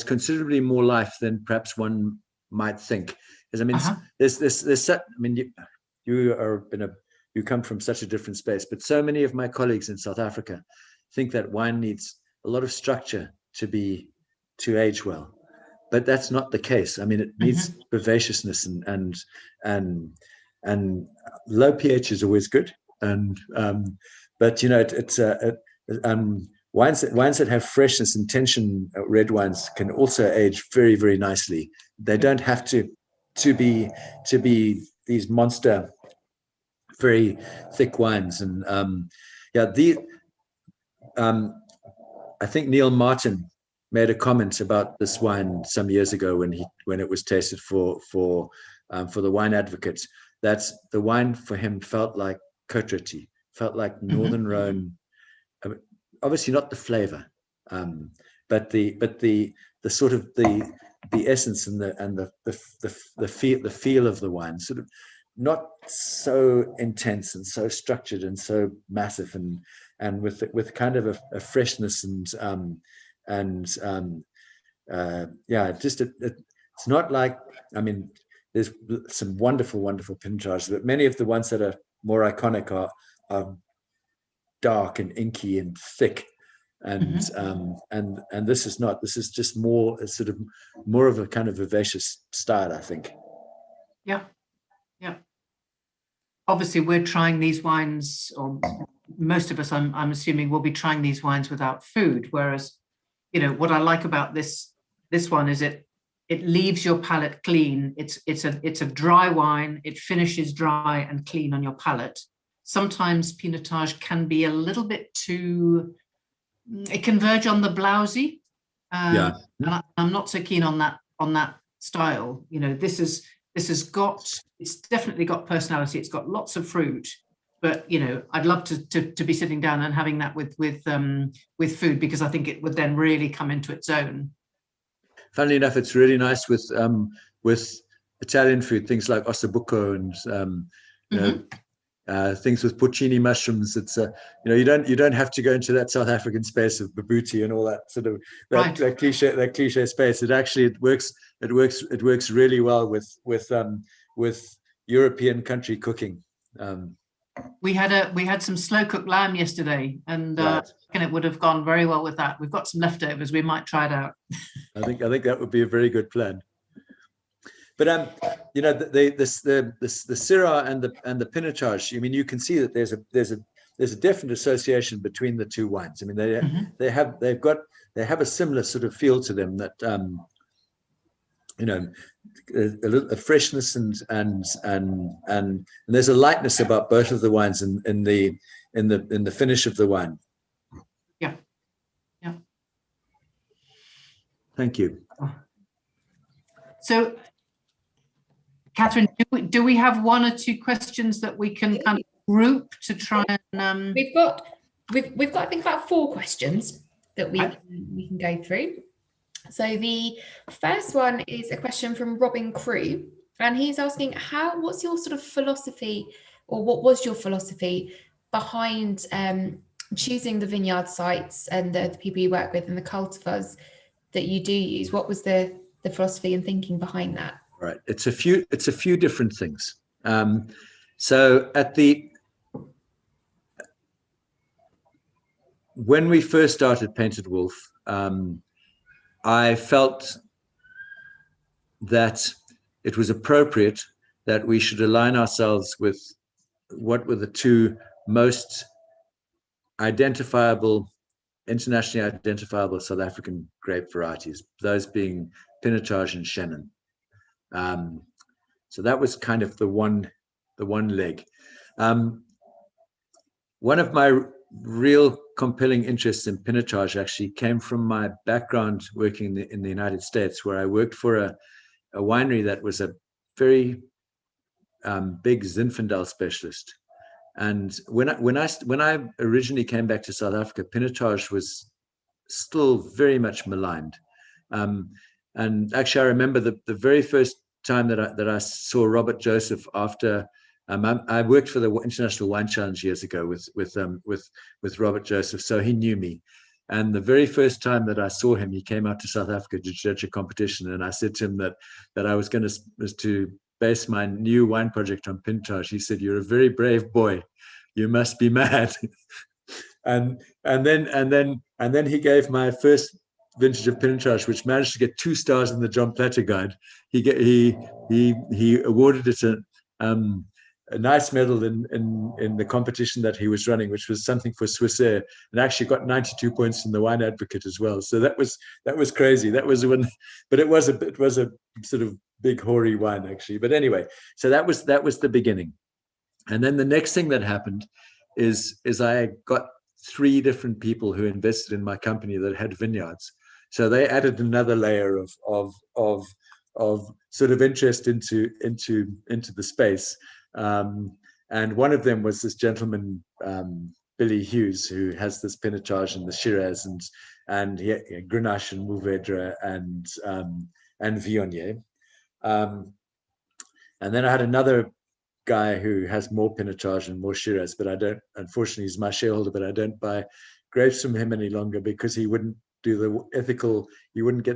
considerably more life than perhaps one might think. Because I mean, you come from such a different space, but so many of my colleagues in South Africa think that wine needs a lot of structure to age well. But that's not the case. I mean, it needs vivaciousness and low pH is always good. And but you know, wines that have freshness and tension, red wines can also age very, very nicely. They don't have to be these monster, very thick wines. And I think Neil Martin made a comment about this wine some years ago when it was tasted for the Wine Advocate, that the wine for him felt like Côte-Rôtie, felt like Northern Rhone. Obviously not the flavor, but the sort of the essence and the feel of the wine, sort of not so intense and so structured and so massive, and with kind of a freshness it's not like, I mean, there's some wonderful Pinotage, but many of the ones that are more iconic are dark and inky and thick, and this is not. This is just more sort of more of a kind of vivacious style, I think. Yeah. Obviously, we're trying these wines, or most of us, I'm assuming, will be trying these wines without food. Whereas, you know, what I like about this one is it leaves your palate clean. It's a dry wine. It finishes dry and clean on your palate. Sometimes Pinotage can be a little bit too. It can verge on the blousy. And I'm not so keen on that style. You know, it's definitely got personality. It's got lots of fruit, but you know, I'd love to be sitting down and having that with food, because I think it would then really come into its own. Funnily enough, it's really nice with Italian food, things like ossobuco and you know, things with porcini mushrooms. It's you don't have to go into that South African space of Babuti and all that sort of that cliche space. It works really well with European country cooking. We had some slow cooked lamb yesterday, and it would have gone very well with that. We've got some leftovers. We might try it out. I think that would be a very good plan. But the Syrah and the Pinotage. I mean, you can see that there's a definite association between the two wines. I mean, they have a similar sort of feel to them, that a freshness and there's a lightness about both of the wines in the finish of the wine. Yeah. Thank you. So, Catherine, do we have one or two questions that we can kind of group to try and? We've got I think about 4 questions that we can go through. So the first one is a question from Robin Crew, and he's asking what's your sort of philosophy, or what was your philosophy behind choosing the vineyard sites and the people you work with and the cultivars that you do use? What was the philosophy and thinking behind that? Right. It's a few different things. So when we first started Painted Wolf, I felt that it was appropriate that we should align ourselves with what were the 2 most internationally identifiable South African grape varieties, those being Pinotage and Chenin. So that was kind of the one leg. One of my real compelling interests in Pinotage actually came from my background working in the United States, where I worked for a winery that was a very big Zinfandel specialist. And when I originally came back to South Africa, Pinotage was still very much maligned. And actually, I remember the very first time that I saw Robert Joseph after I worked for the International Wine Challenge years ago with Robert Joseph, so he knew me. And the very first time that I saw him, he came out to South Africa to judge a competition, and I said to him that I was going to base my new wine project on Pinotage. He said, "You're a very brave boy. You must be mad." and then he gave my first vintage of Pinotage, which managed to get 2 stars in the John Platter Guide. He awarded it a nice medal in the competition that he was running, which was something for Swissair, and actually got 92 points in the Wine Advocate as well. So that was crazy. That was when, but it was a sort of big hoary wine actually. But anyway, so that was the beginning. And then the next thing that happened is I got 3 different people who invested in my company that had vineyards. So they added another layer of sort of interest into the space. And one of them was this gentleman, Billy Hughes, who has this Pinotage and the Shiraz and Grenache and Mourvedre and Viognier. And then I had another guy who has more Pinotage and more Shiraz, but I don't, unfortunately, he's my shareholder, but I don't buy grapes from him any longer because he wouldn't do the ethical, he wouldn't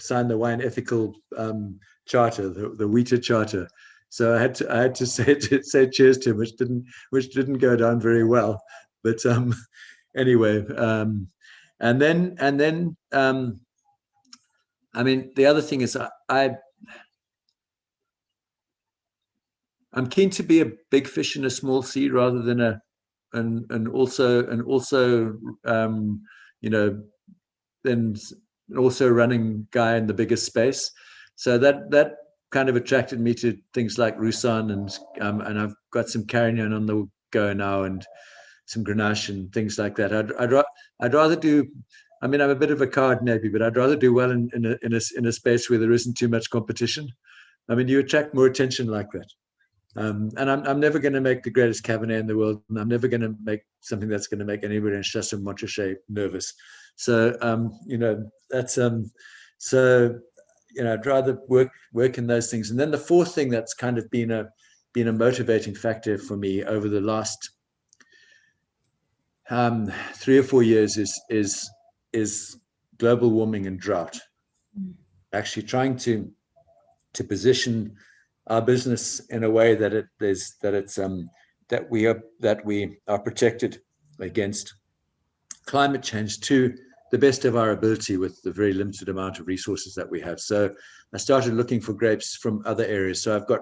sign the wine ethical charter, the Wheater charter. So I had to say cheers to him, which didn't go down very well. But anyway, and then I mean, the other thing is I'm keen to be a big fish in a small sea rather than and also then also running guy in the biggest space. So that kind of attracted me to things like Roussanne and I've got some Carignan on the go now and some Grenache and things like that. I'd rather do. I mean, I'm a bit of a coward maybe, but I'd rather do well in a space where there isn't too much competition. I mean, you attract more attention like that. And I'm never going to make the greatest Cabernet in the world, and I'm never going to make something that's going to make anybody in Chassagne Montrachet nervous. So that's so I'd rather work in those things. And then the fourth thing that's kind of been been a motivating factor for me over the last 3 or 4 years is global warming and drought. Actually trying to position our business in a way that we are protected against climate change to the best of our ability with the very limited amount of resources that we have. So I started looking for grapes from other areas. So I've got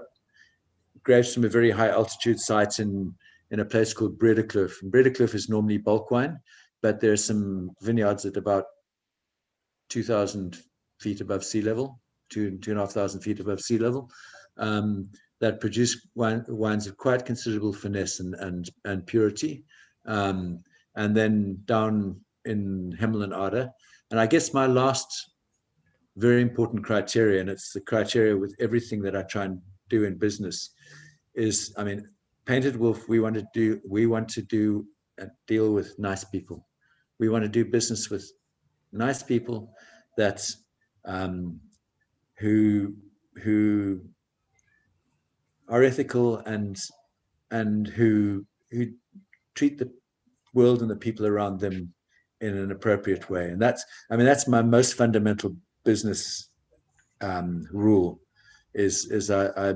grapes from a very high altitude site in a place called Brederkloof. And Brederkloof is normally bulk wine, but there's some vineyards at about 2,000 feet above sea level, 2,500 feet above sea level, that produce wines of quite considerable finesse and purity. And then down in Hemel and Arda. And I guess my last very important criteria, and it's the criteria with everything that I try and do in business, is, I mean, Painted Wolf, we want to do a deal with nice people. We want to do business with nice people that who are ethical and who treat the world and the people around them in an appropriate way. And that's my most fundamental business rule is I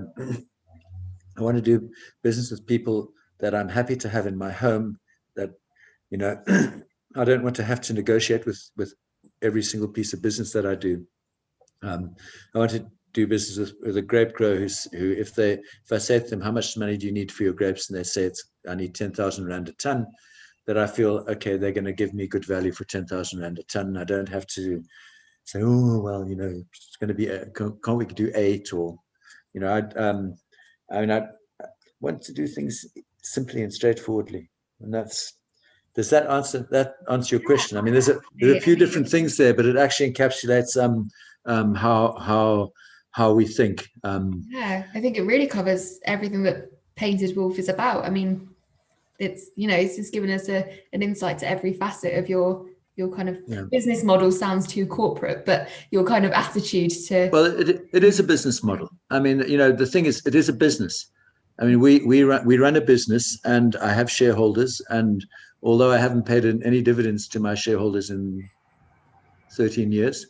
want to do business with people that I'm happy to have in my home, that, you know, I don't want to have to negotiate with every single piece of business that I do. I want to do business with a grape grower who if I say to them, how much money do you need for your grapes? And they say I need 10,000 Rand a ton, that I feel, okay, they're going to give me good value for 10,000 Rand a ton. I don't have to say, oh, well, you know, it's going to be, can't we do 8? Or, you know, I want to do things simply and straightforwardly. And does that answer your question? I mean, there's a few different things there, but it actually encapsulates how we think. Yeah, I think it really covers everything that Painted Wolf is about. I mean, it's, you know, it's just given us an insight to every facet of your kind of business model. Sounds too corporate, but your kind of attitude to. Well, it is a business model. I mean, you know, the thing is, it is a business. I mean, we run a business, and I have shareholders, and although I haven't paid any dividends to my shareholders in 13 years,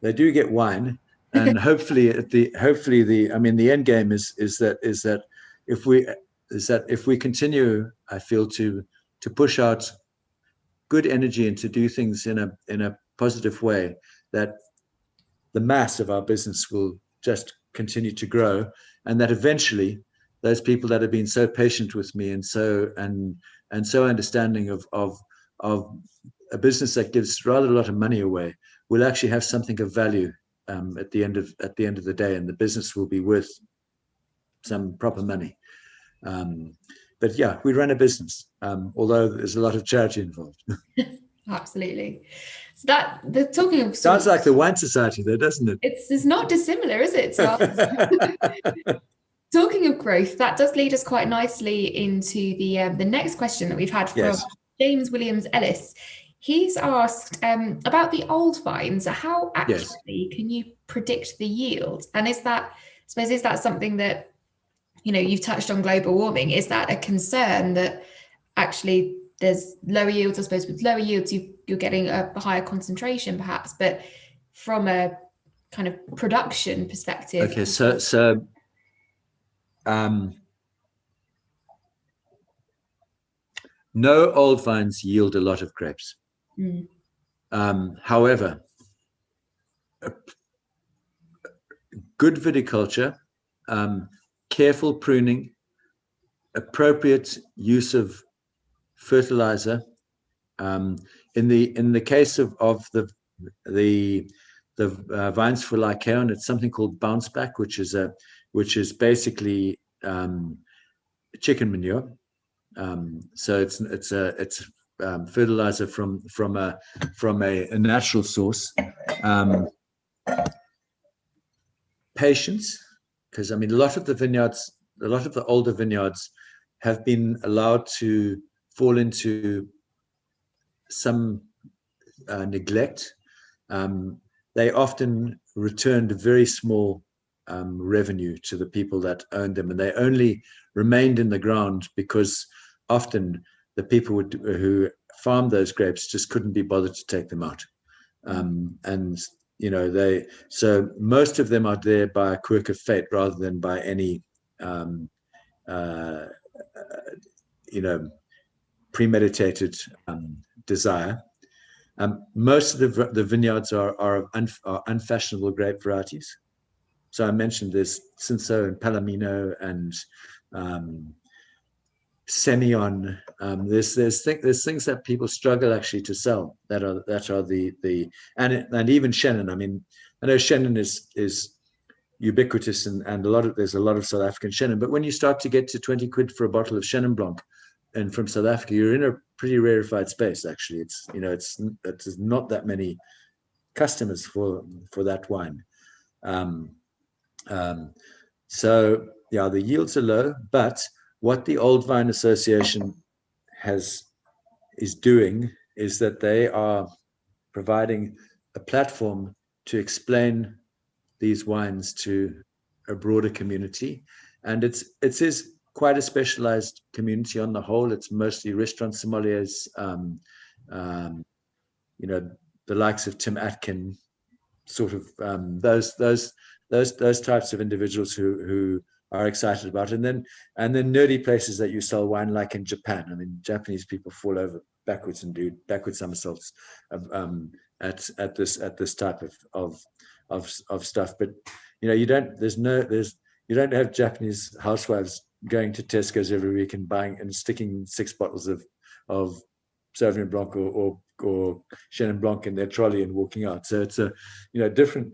they do get wine, and hopefully the end game is that if we continue, I feel, to push out good energy and to do things in a positive way, that the mass of our business will just continue to grow, and that eventually those people that have been so patient with me and so understanding of a business that gives rather a lot of money away will actually have something of value at the end of the day, and the business will be worth some proper money. But yeah, we run a business, although there's a lot of charity involved. Absolutely. So the talking of sounds like the wine society, though, doesn't it? It's not dissimilar, is it? So talking of growth, that does lead us quite nicely into the next question that we've had from James Williams Ellis. He's asked about the old vines. How accurately can you predict the yield? And is that something that, you know, you've touched on global warming? Is that a concern that actually there's lower yields? I suppose with lower yields, you're getting a higher concentration, perhaps, but from a kind of production perspective. Okay, so no old vines yield a lot of grapes. However, good viticulture, careful pruning, appropriate use of fertilizer. In the case of the vines for Lycaon, it's something called bounce back, which is basically chicken manure. So it's fertilizer from a natural source. Patience, because I mean, a lot of the older vineyards have been allowed to fall into some neglect. They often returned very small revenue to the people that owned them, and they only remained in the ground because often the people who farmed those grapes just couldn't be bothered to take them out. And you know, so most of them are there by a quirk of fate rather than by any you know, premeditated desire. Most of the vineyards are unfashionable grape varieties. So I mentioned there's Cinsault and Palomino and Semillon. There's things that people struggle actually to sell that are the and even Chenin. I mean, I know Chenin is ubiquitous and there's a lot of South African Chenin, but when you start to get to 20 quid for a bottle of Chenin Blanc and from South Africa, you're in a pretty rarefied space actually. It's, you know, it's not that many customers for that wine. So yeah, the yields are low, but what the Old Vine Association is doing is that they are providing a platform to explain these wines to a broader community, and it is quite a specialized community on the whole. It's mostly restaurant sommeliers, you know, the likes of Tim Atkin, sort of those types of individuals who are excited about it. And then nerdy places that you sell wine, like in Japan. I mean, Japanese people fall over backwards and do backward somersaults at this type of stuff. But you know, you don't have Japanese housewives going to Tesco's every week and buying and sticking 6 bottles of Sauvignon Blanc or Chenin Blanc in their trolley and walking out. So it's a, you know, different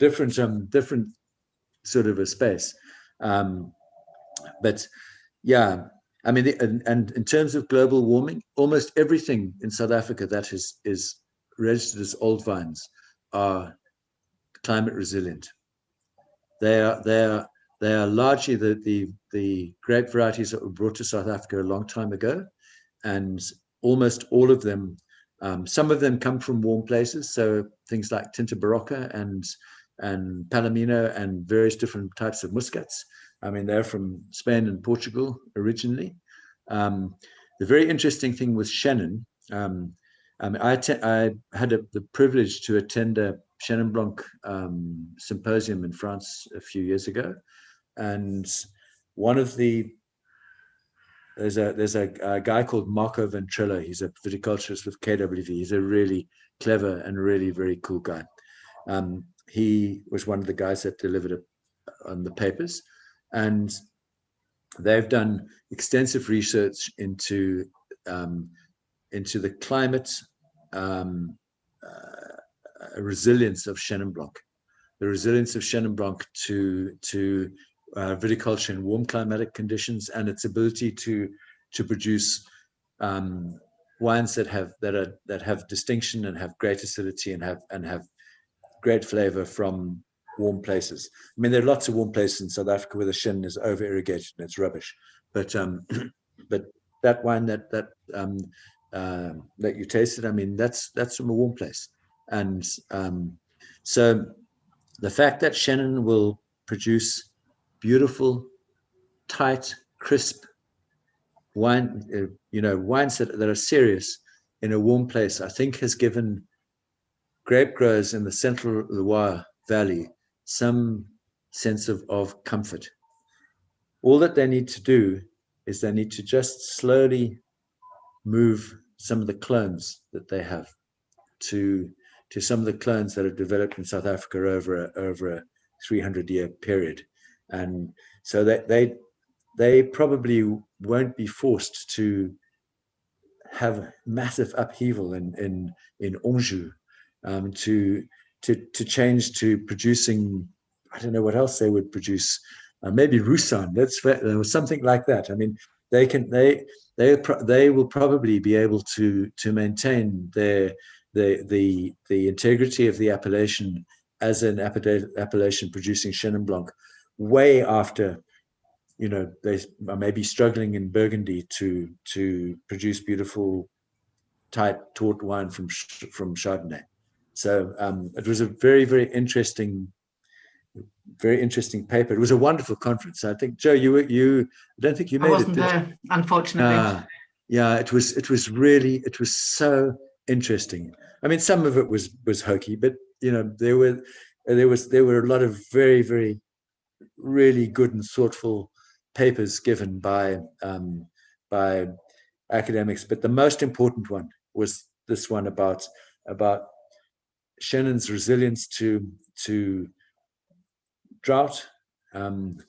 sort of a space. But yeah, I mean, and in terms of global warming, almost everything in South Africa that is registered as old vines are climate resilient. They are largely the grape varieties that were brought to South Africa a long time ago, and almost all of them, some of them come from warm places, so things like Tinta Barocca and Palomino and various different types of muscats. I mean, they're from Spain and Portugal originally. The very interesting thing with Chenin, I had the privilege to attend a Chenin Blanc symposium in France a few years ago, and there's a guy called Marco Ventrello. He's a viticulturist with KWV. He's a really clever and really very cool guy. He was one of the guys that delivered it on the papers, and they've done extensive research into the climate resilience of Chenin Blanc, the resilience of Chenin Blanc to viticulture in warm climatic conditions, and its ability to produce wines that have distinction and have great acidity and have great flavor from warm places. I mean, there are lots of warm places in South Africa where the Chenin is over irrigated and it's rubbish, but that wine that you tasted, I mean, that's from a warm place. And so the fact that Chenin will produce beautiful, tight, crisp wine, you know, wines that are serious in a warm place, I think has given grape growers in the Central Loire Valley some sense of comfort. All that they need to do is they need to just slowly move some of the clones that they have to some of the clones that are developed in South Africa over a 300-year period. And so that they probably won't be forced to have massive upheaval in Anjou, to change to producing, I don't know what else they would produce, maybe Roussanne, something like that. I mean, they will probably be able to maintain the integrity of the appellation as an appellation producing Chenin Blanc way after, you know, they are maybe struggling in Burgundy to produce beautiful, tight, taut wine from Chardonnay. So it was a very, very interesting very interesting paper. It was a wonderful conference. I think, Jo, I don't think you made it. I wasn't there, unfortunately. Yeah, it was really so interesting. I mean, some of it was hokey, but there were a lot of very, very really good and thoughtful papers given by academics. But the most important one was this one about Shannon's resilience to drought, and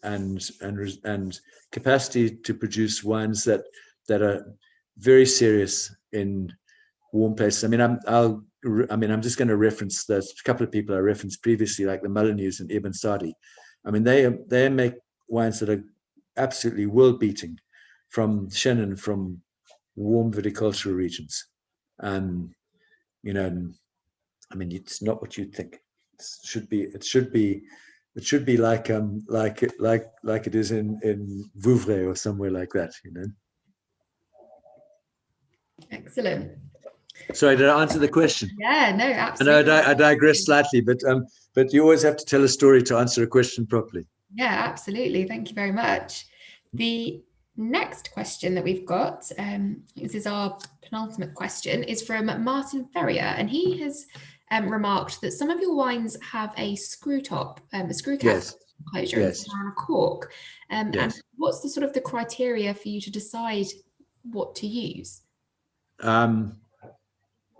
capacity to produce wines that are very serious in warm places. I mean, I'm just going to reference those couple of people I referenced previously, like the Molyneux and Ibn Sadi. I mean, they make wines that are absolutely world-beating from Shannon, from warm viticultural regions. And I mean, it's not what you'd think. It should be like it is in Vouvray or somewhere like that. Excellent. Sorry, did I answer the question? Yeah, no, absolutely. I digress slightly, but you always have to tell a story to answer a question properly. Yeah, absolutely. Thank you very much. The next question that we've got, this is our penultimate question, is from Martin Ferrier, and he has remarked that some of your wines have a screw top, a screw cap Yes. closure, Yes. on a cork. Yes. And what's the sort of the criteria for you to decide what to use?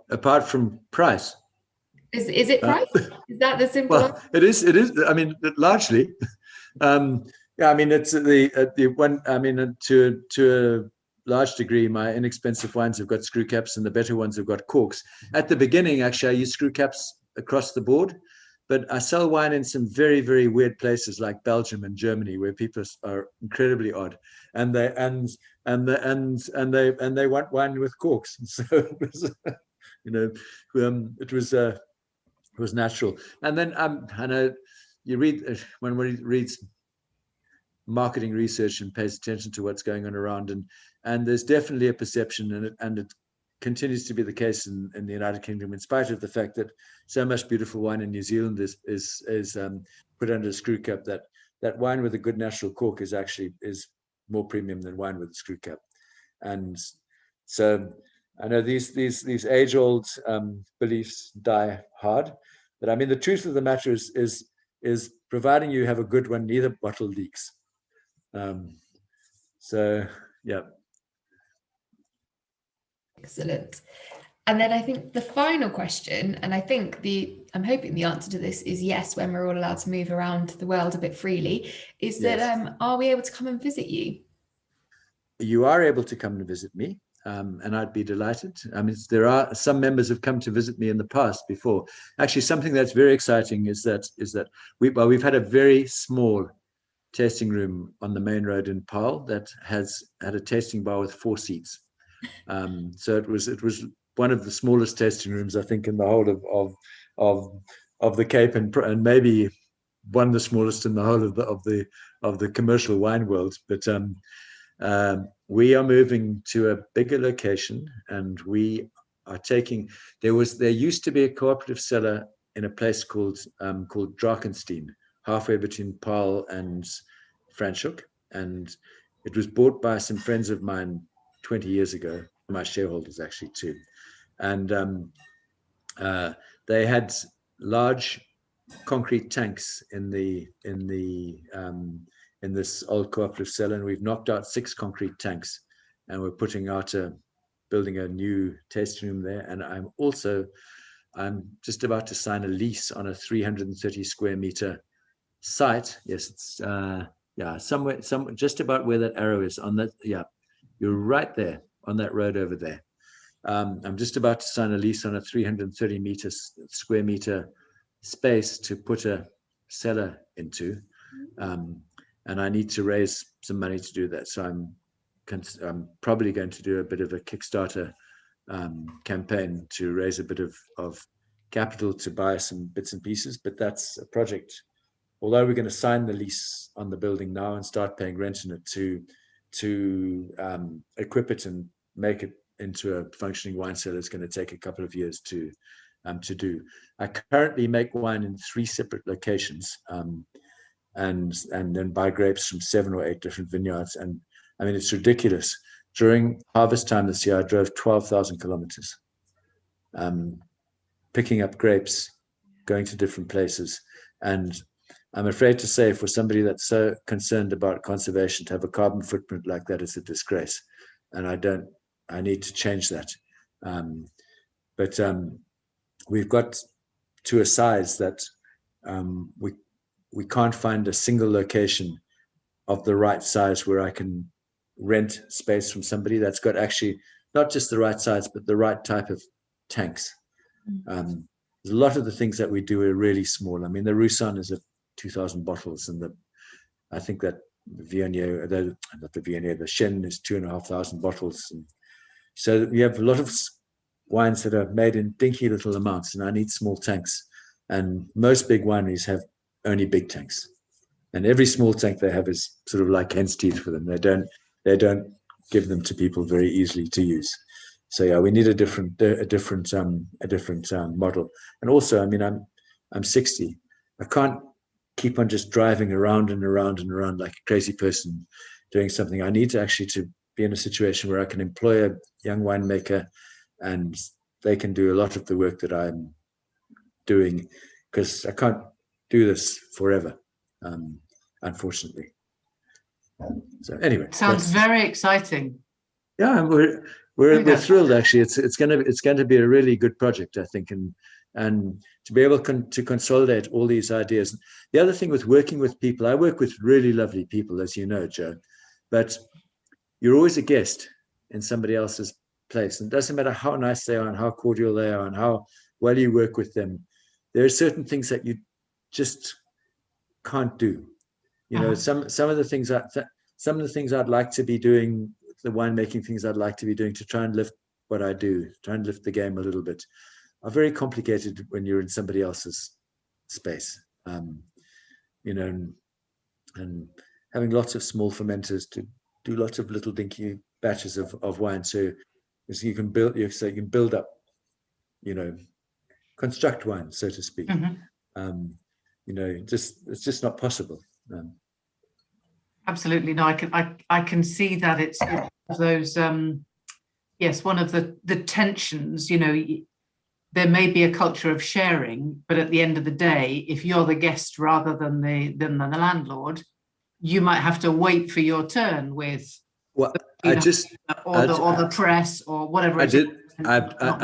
Apart from price. Is it price? Is that the simple? Well, it is. I mean, largely. Yeah, I mean, it's the one. I mean, to a large degree, my inexpensive wines have got screw caps, and the better ones have got corks. At the beginning, actually, I used screw caps across the board, but I sell wine in some very, very weird places like Belgium and Germany, where people are incredibly odd, and they want wine with corks. So it was, it was natural. And then I know you read, when one reads marketing research and pays attention to what's going on around, and there's definitely a perception, and it continues to be the case in the United Kingdom, in spite of the fact that so much beautiful wine in New Zealand is put under a screw cap, that wine with a good natural cork is more premium than wine with a screw cap. And so I know these age-old beliefs die hard, but I mean, the truth of the matter is providing you have a good one, neither bottle leaks. So yeah. Excellent. And then I think the final question, and I'm hoping the answer to this is yes, when we're all allowed to move around the world a bit freely, is that are we able to come and visit you? You are able to come and visit me. And I'd be delighted. I mean, there are some members who've come to visit me in the past before. Actually, something that's very exciting is that we've had a very small tasting room on the main road in Paarl that has had a tasting bar with 4 seats. So it was one of the smallest tasting rooms, I think, in the whole of the Cape, and maybe one of the smallest in the whole of the commercial wine world. But we are moving to a bigger location, and we are taking. There used to be a cooperative cellar in a place called Drakenstein, halfway between Paarl and Franschhoek, and it was bought by some friends of mine 20 years ago, my shareholders actually too, and they had large concrete tanks in this old cooperative cellar, and we've knocked out 6 concrete tanks, and we're building a new tasting room there. And I'm just about to sign a lease on a 330 square meter site. Yes, it's somewhere just about where that arrow is on that. Yeah, you're right there on that road over there. I'm just about to sign a lease on a 330 square meter space to put a cellar into. And I need to raise some money to do that. So I'm probably going to do a bit of a Kickstarter campaign to raise a bit of capital to buy some bits and pieces. But that's a project. Although we're going to sign the lease on the building now and start paying rent in it, to equip it and make it into a functioning wine cellar, is going to take a couple of years to to do. I currently make wine in 3 separate locations, and then buy grapes from 7 or 8 different vineyards. And I mean, it's ridiculous. During harvest time this year, I drove 12,000 kilometers, picking up grapes, going to different places. And I'm afraid to say, for somebody that's so concerned about conservation, to have a carbon footprint like that is a disgrace. And I need to change that. But we've got to a size that we can't find a single location of the right size where I can rent space from somebody that's got actually not just the right size, but the right type of tanks. A lot of the things that we do are really small. I mean, the Roussanne is 2,000 bottles, and I think that the Chêne is 2,500 bottles. And so we have a lot of wines that are made in dinky little amounts, and I need small tanks. And most big wineries have only big tanks, and every small tank they have is sort of like hen's teeth for them. They don't give them to people very easily to use. So yeah, we need a different model. And also, I mean, I'm 60. I can't keep on just driving around and around and around like a crazy person doing something. I need to actually to be in a situation where I can employ a young winemaker, and they can do a lot of the work that I'm doing, because I can't do this forever, unfortunately. So anyway, sounds very exciting. Yeah, we're thrilled actually. It's going to be a really good project, I think, and to be able to consolidate all these ideas. The other thing with working with people, I work with really lovely people, as you know, Jo, but you're always a guest in somebody else's place, and it doesn't matter how nice they are and how cordial they are and how well you work with them. There are certain things that you just can't do. You know, some of the things I'd like to be doing, the winemaking things I'd like to be doing to try and lift what I do, try and lift the game a little bit, are very complicated when you're in somebody else's space. You know, and having lots of small fermenters to do lots of little dinky batches of wine, so you can build up, you know, construct wine, so to speak. You know, it's just not possible. Absolutely, no, I can see that it's those yes, one of the tensions. You know, there may be a culture of sharing, but at the end of the day, if you're the guest rather than the landlord, you might have to wait for your turn with the press or whatever. I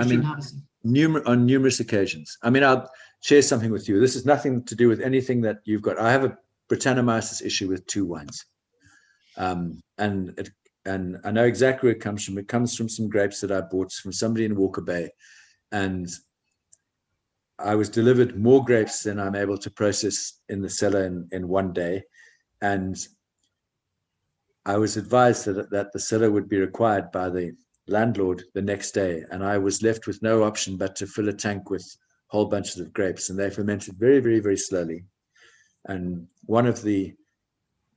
mean, on numerous occasions. I mean, I'll share something with you. This is nothing to do with anything that you've got. I have a Brettanomyces issue with 2 wines, and I know exactly where it comes from. It comes from some grapes that I bought from somebody in Walker Bay, and I was delivered more grapes than I'm able to process in the cellar in one day, and I was advised that the cellar would be required by the landlord the next day, and I was left with no option but to fill a tank with whole bunches of grapes, and they fermented very, very, very slowly. And one of the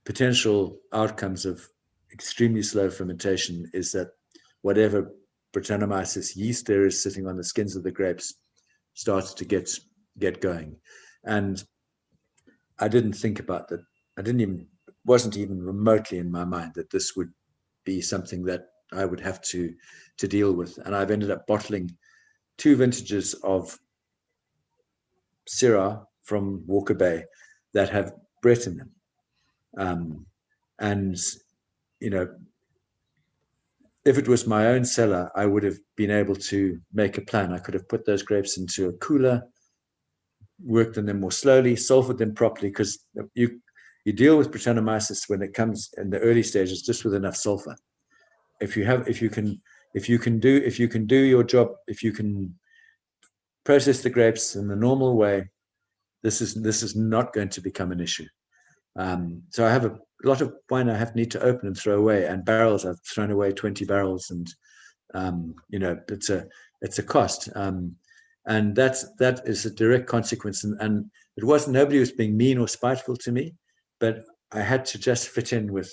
potential outcomes of extremely slow fermentation is that whatever Brettanomyces yeast there is sitting on the skins of the grapes starts to get going. And I didn't think about that. Wasn't even remotely in my mind that this would be something that I would have to deal with. And I've ended up bottling 2 vintages of Syrah from Walker Bay that have Brett in them. And, you know, if it was my own cellar, I would have been able to make a plan. I could have put those grapes into a cooler, worked on them more slowly, sulfured them properly, because you deal with Brettanomyces when it comes in the early stages just with enough sulfur. If you can do your job, if you can process the grapes in the normal way, this is not going to become an issue. So I have a lot of wine I need to open and throw away, and barrels I've thrown away 20 barrels, and you know, it's a cost, and that is a direct consequence. And it wasn't, nobody was being mean or spiteful to me, but I had to just fit in with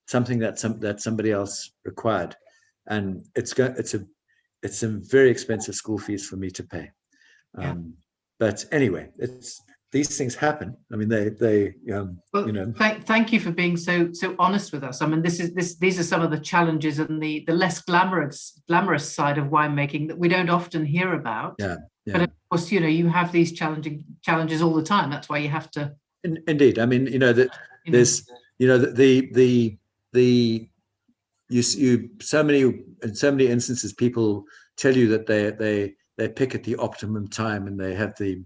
something that somebody else required, and it's it's some very expensive school fees for me to pay. But anyway, these things happen. I mean, well, you know. Thank you for being so honest with us. I mean, these are some of the challenges and the less glamorous side of winemaking that we don't often hear about. Yeah. But of course, you know, you have these challenges all the time. That's why you have to. Indeed, I mean, you know that there's, you know, so many instances people tell you that they pick at the optimum time and they have the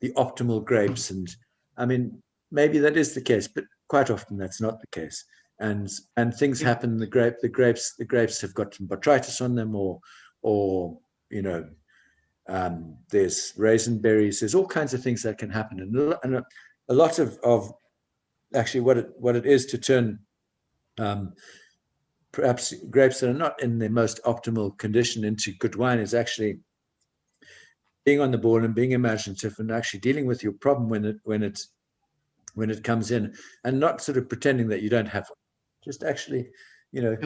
optimal grapes, and I mean, maybe that is the case, but quite often that's not the case, and things happen. The grapes have got some botrytis on them, or you know, there's raisin berries. There's all kinds of things that can happen, and a lot of actually what it is to turn perhaps grapes that are not in their most optimal condition into good wine is actually being on the ball and being imaginative and actually dealing with your problem when it comes in, and not sort of pretending that you don't have one. Just actually, you know,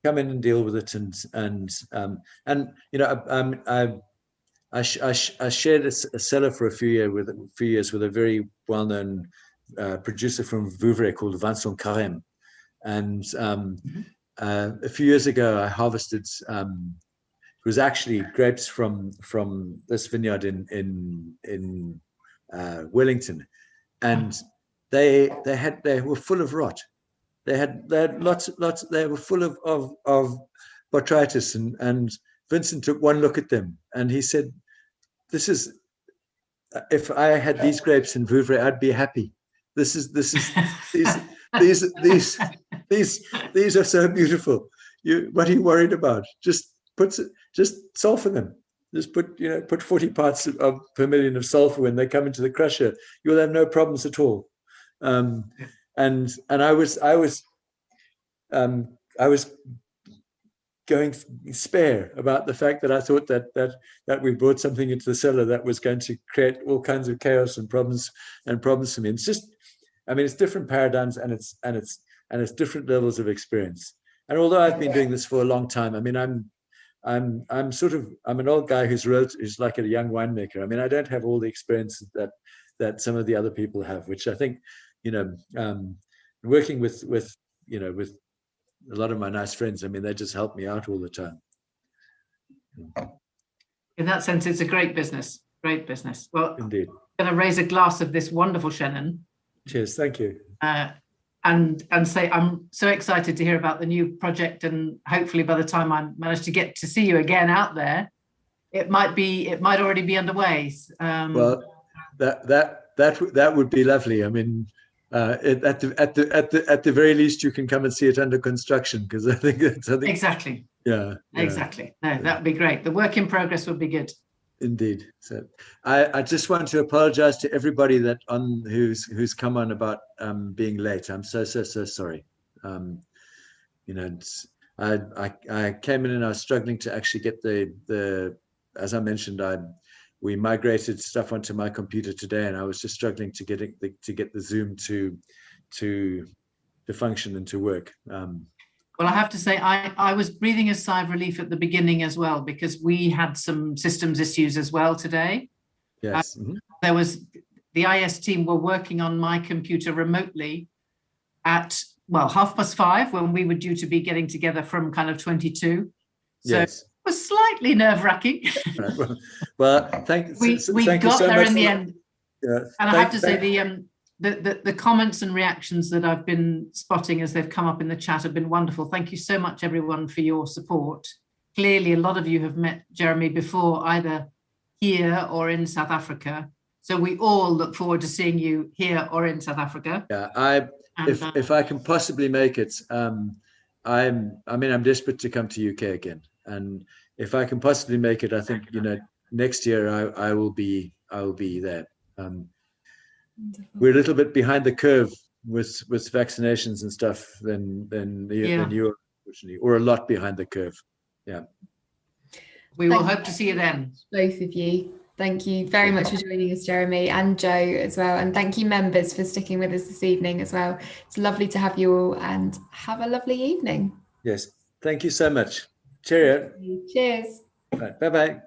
come in and deal with it, and you know, I shared a cellar for a few years with a very well-known producer from Vouvray called Vincent Carême, and a few years ago I harvested. It was actually grapes from this vineyard in Wellington, and they were full of rot. They had lots. They were full of botrytis, and Vincent took one look at them and he said, "This is, if I had these grapes in Vouvray, I'd be happy. These are so beautiful. What are you worried about? Just sulfur them. Just put 40 parts per million of sulfur when they come into the crusher. You'll have no problems at all." And I was going spare about the fact that I thought that we brought something into the cellar that was going to create all kinds of chaos and problems for me. And it's just, I mean, it's different paradigms and it's different levels of experience. And although I've been doing this for a long time, I mean, I'm an old guy who's like a young winemaker. I mean, I don't have all the experience that some of the other people have, which I think, you know, working with a lot of my nice friends, I mean, they just help me out all the time. In that sense, it's a great business. Great business. Well, indeed. I'm going to raise a glass of this wonderful Chenin. Cheers. Thank you. And say I'm so excited to hear about the new project, and hopefully by the time I manage to get to see you again out there, it might already be underway. Well, that would be lovely. I mean, at the very least, you can come and see it under construction, because I think exactly. Yeah. Exactly. No, that would be great. The work in progress would be good. Indeed. So I just want to apologize to everybody who's come on about being late. I'm so sorry. You know, I came in and I was struggling to actually get the as I mentioned, we migrated stuff onto my computer today, and I was just struggling to get the Zoom to function and to work. Well, I have to say, I was breathing a sigh of relief at the beginning as well, because we had some systems issues as well today. Yes. There was, the IS team were working on my computer remotely at, 5:30, when we were due to be getting together from kind of 22. So yes. It was slightly nerve-wracking. Right. Well, we thank got you so there much in the end. Yeah. And I have to say, the comments and reactions that I've been spotting as they've come up in the chat have been wonderful. Thank you so much, everyone, for your support. Clearly, a lot of you have met Jeremy before, either here or in South Africa. So we all look forward to seeing you here or in South Africa. Yeah, if I can possibly make it, I'm desperate to come to UK again. And if I can possibly make it, I think, next year I will be there. We're a little bit behind the curve with vaccinations and stuff than you, unfortunately, or a lot behind the curve. Yeah. We will hope to see you then. Both of you. Thank you very much for joining us, Jeremy, and Jo as well. And thank you, members, for sticking with us this evening as well. It's lovely to have you all, and have a lovely evening. Yes. Thank you so much. Cheerio. Cheers. Right, bye-bye.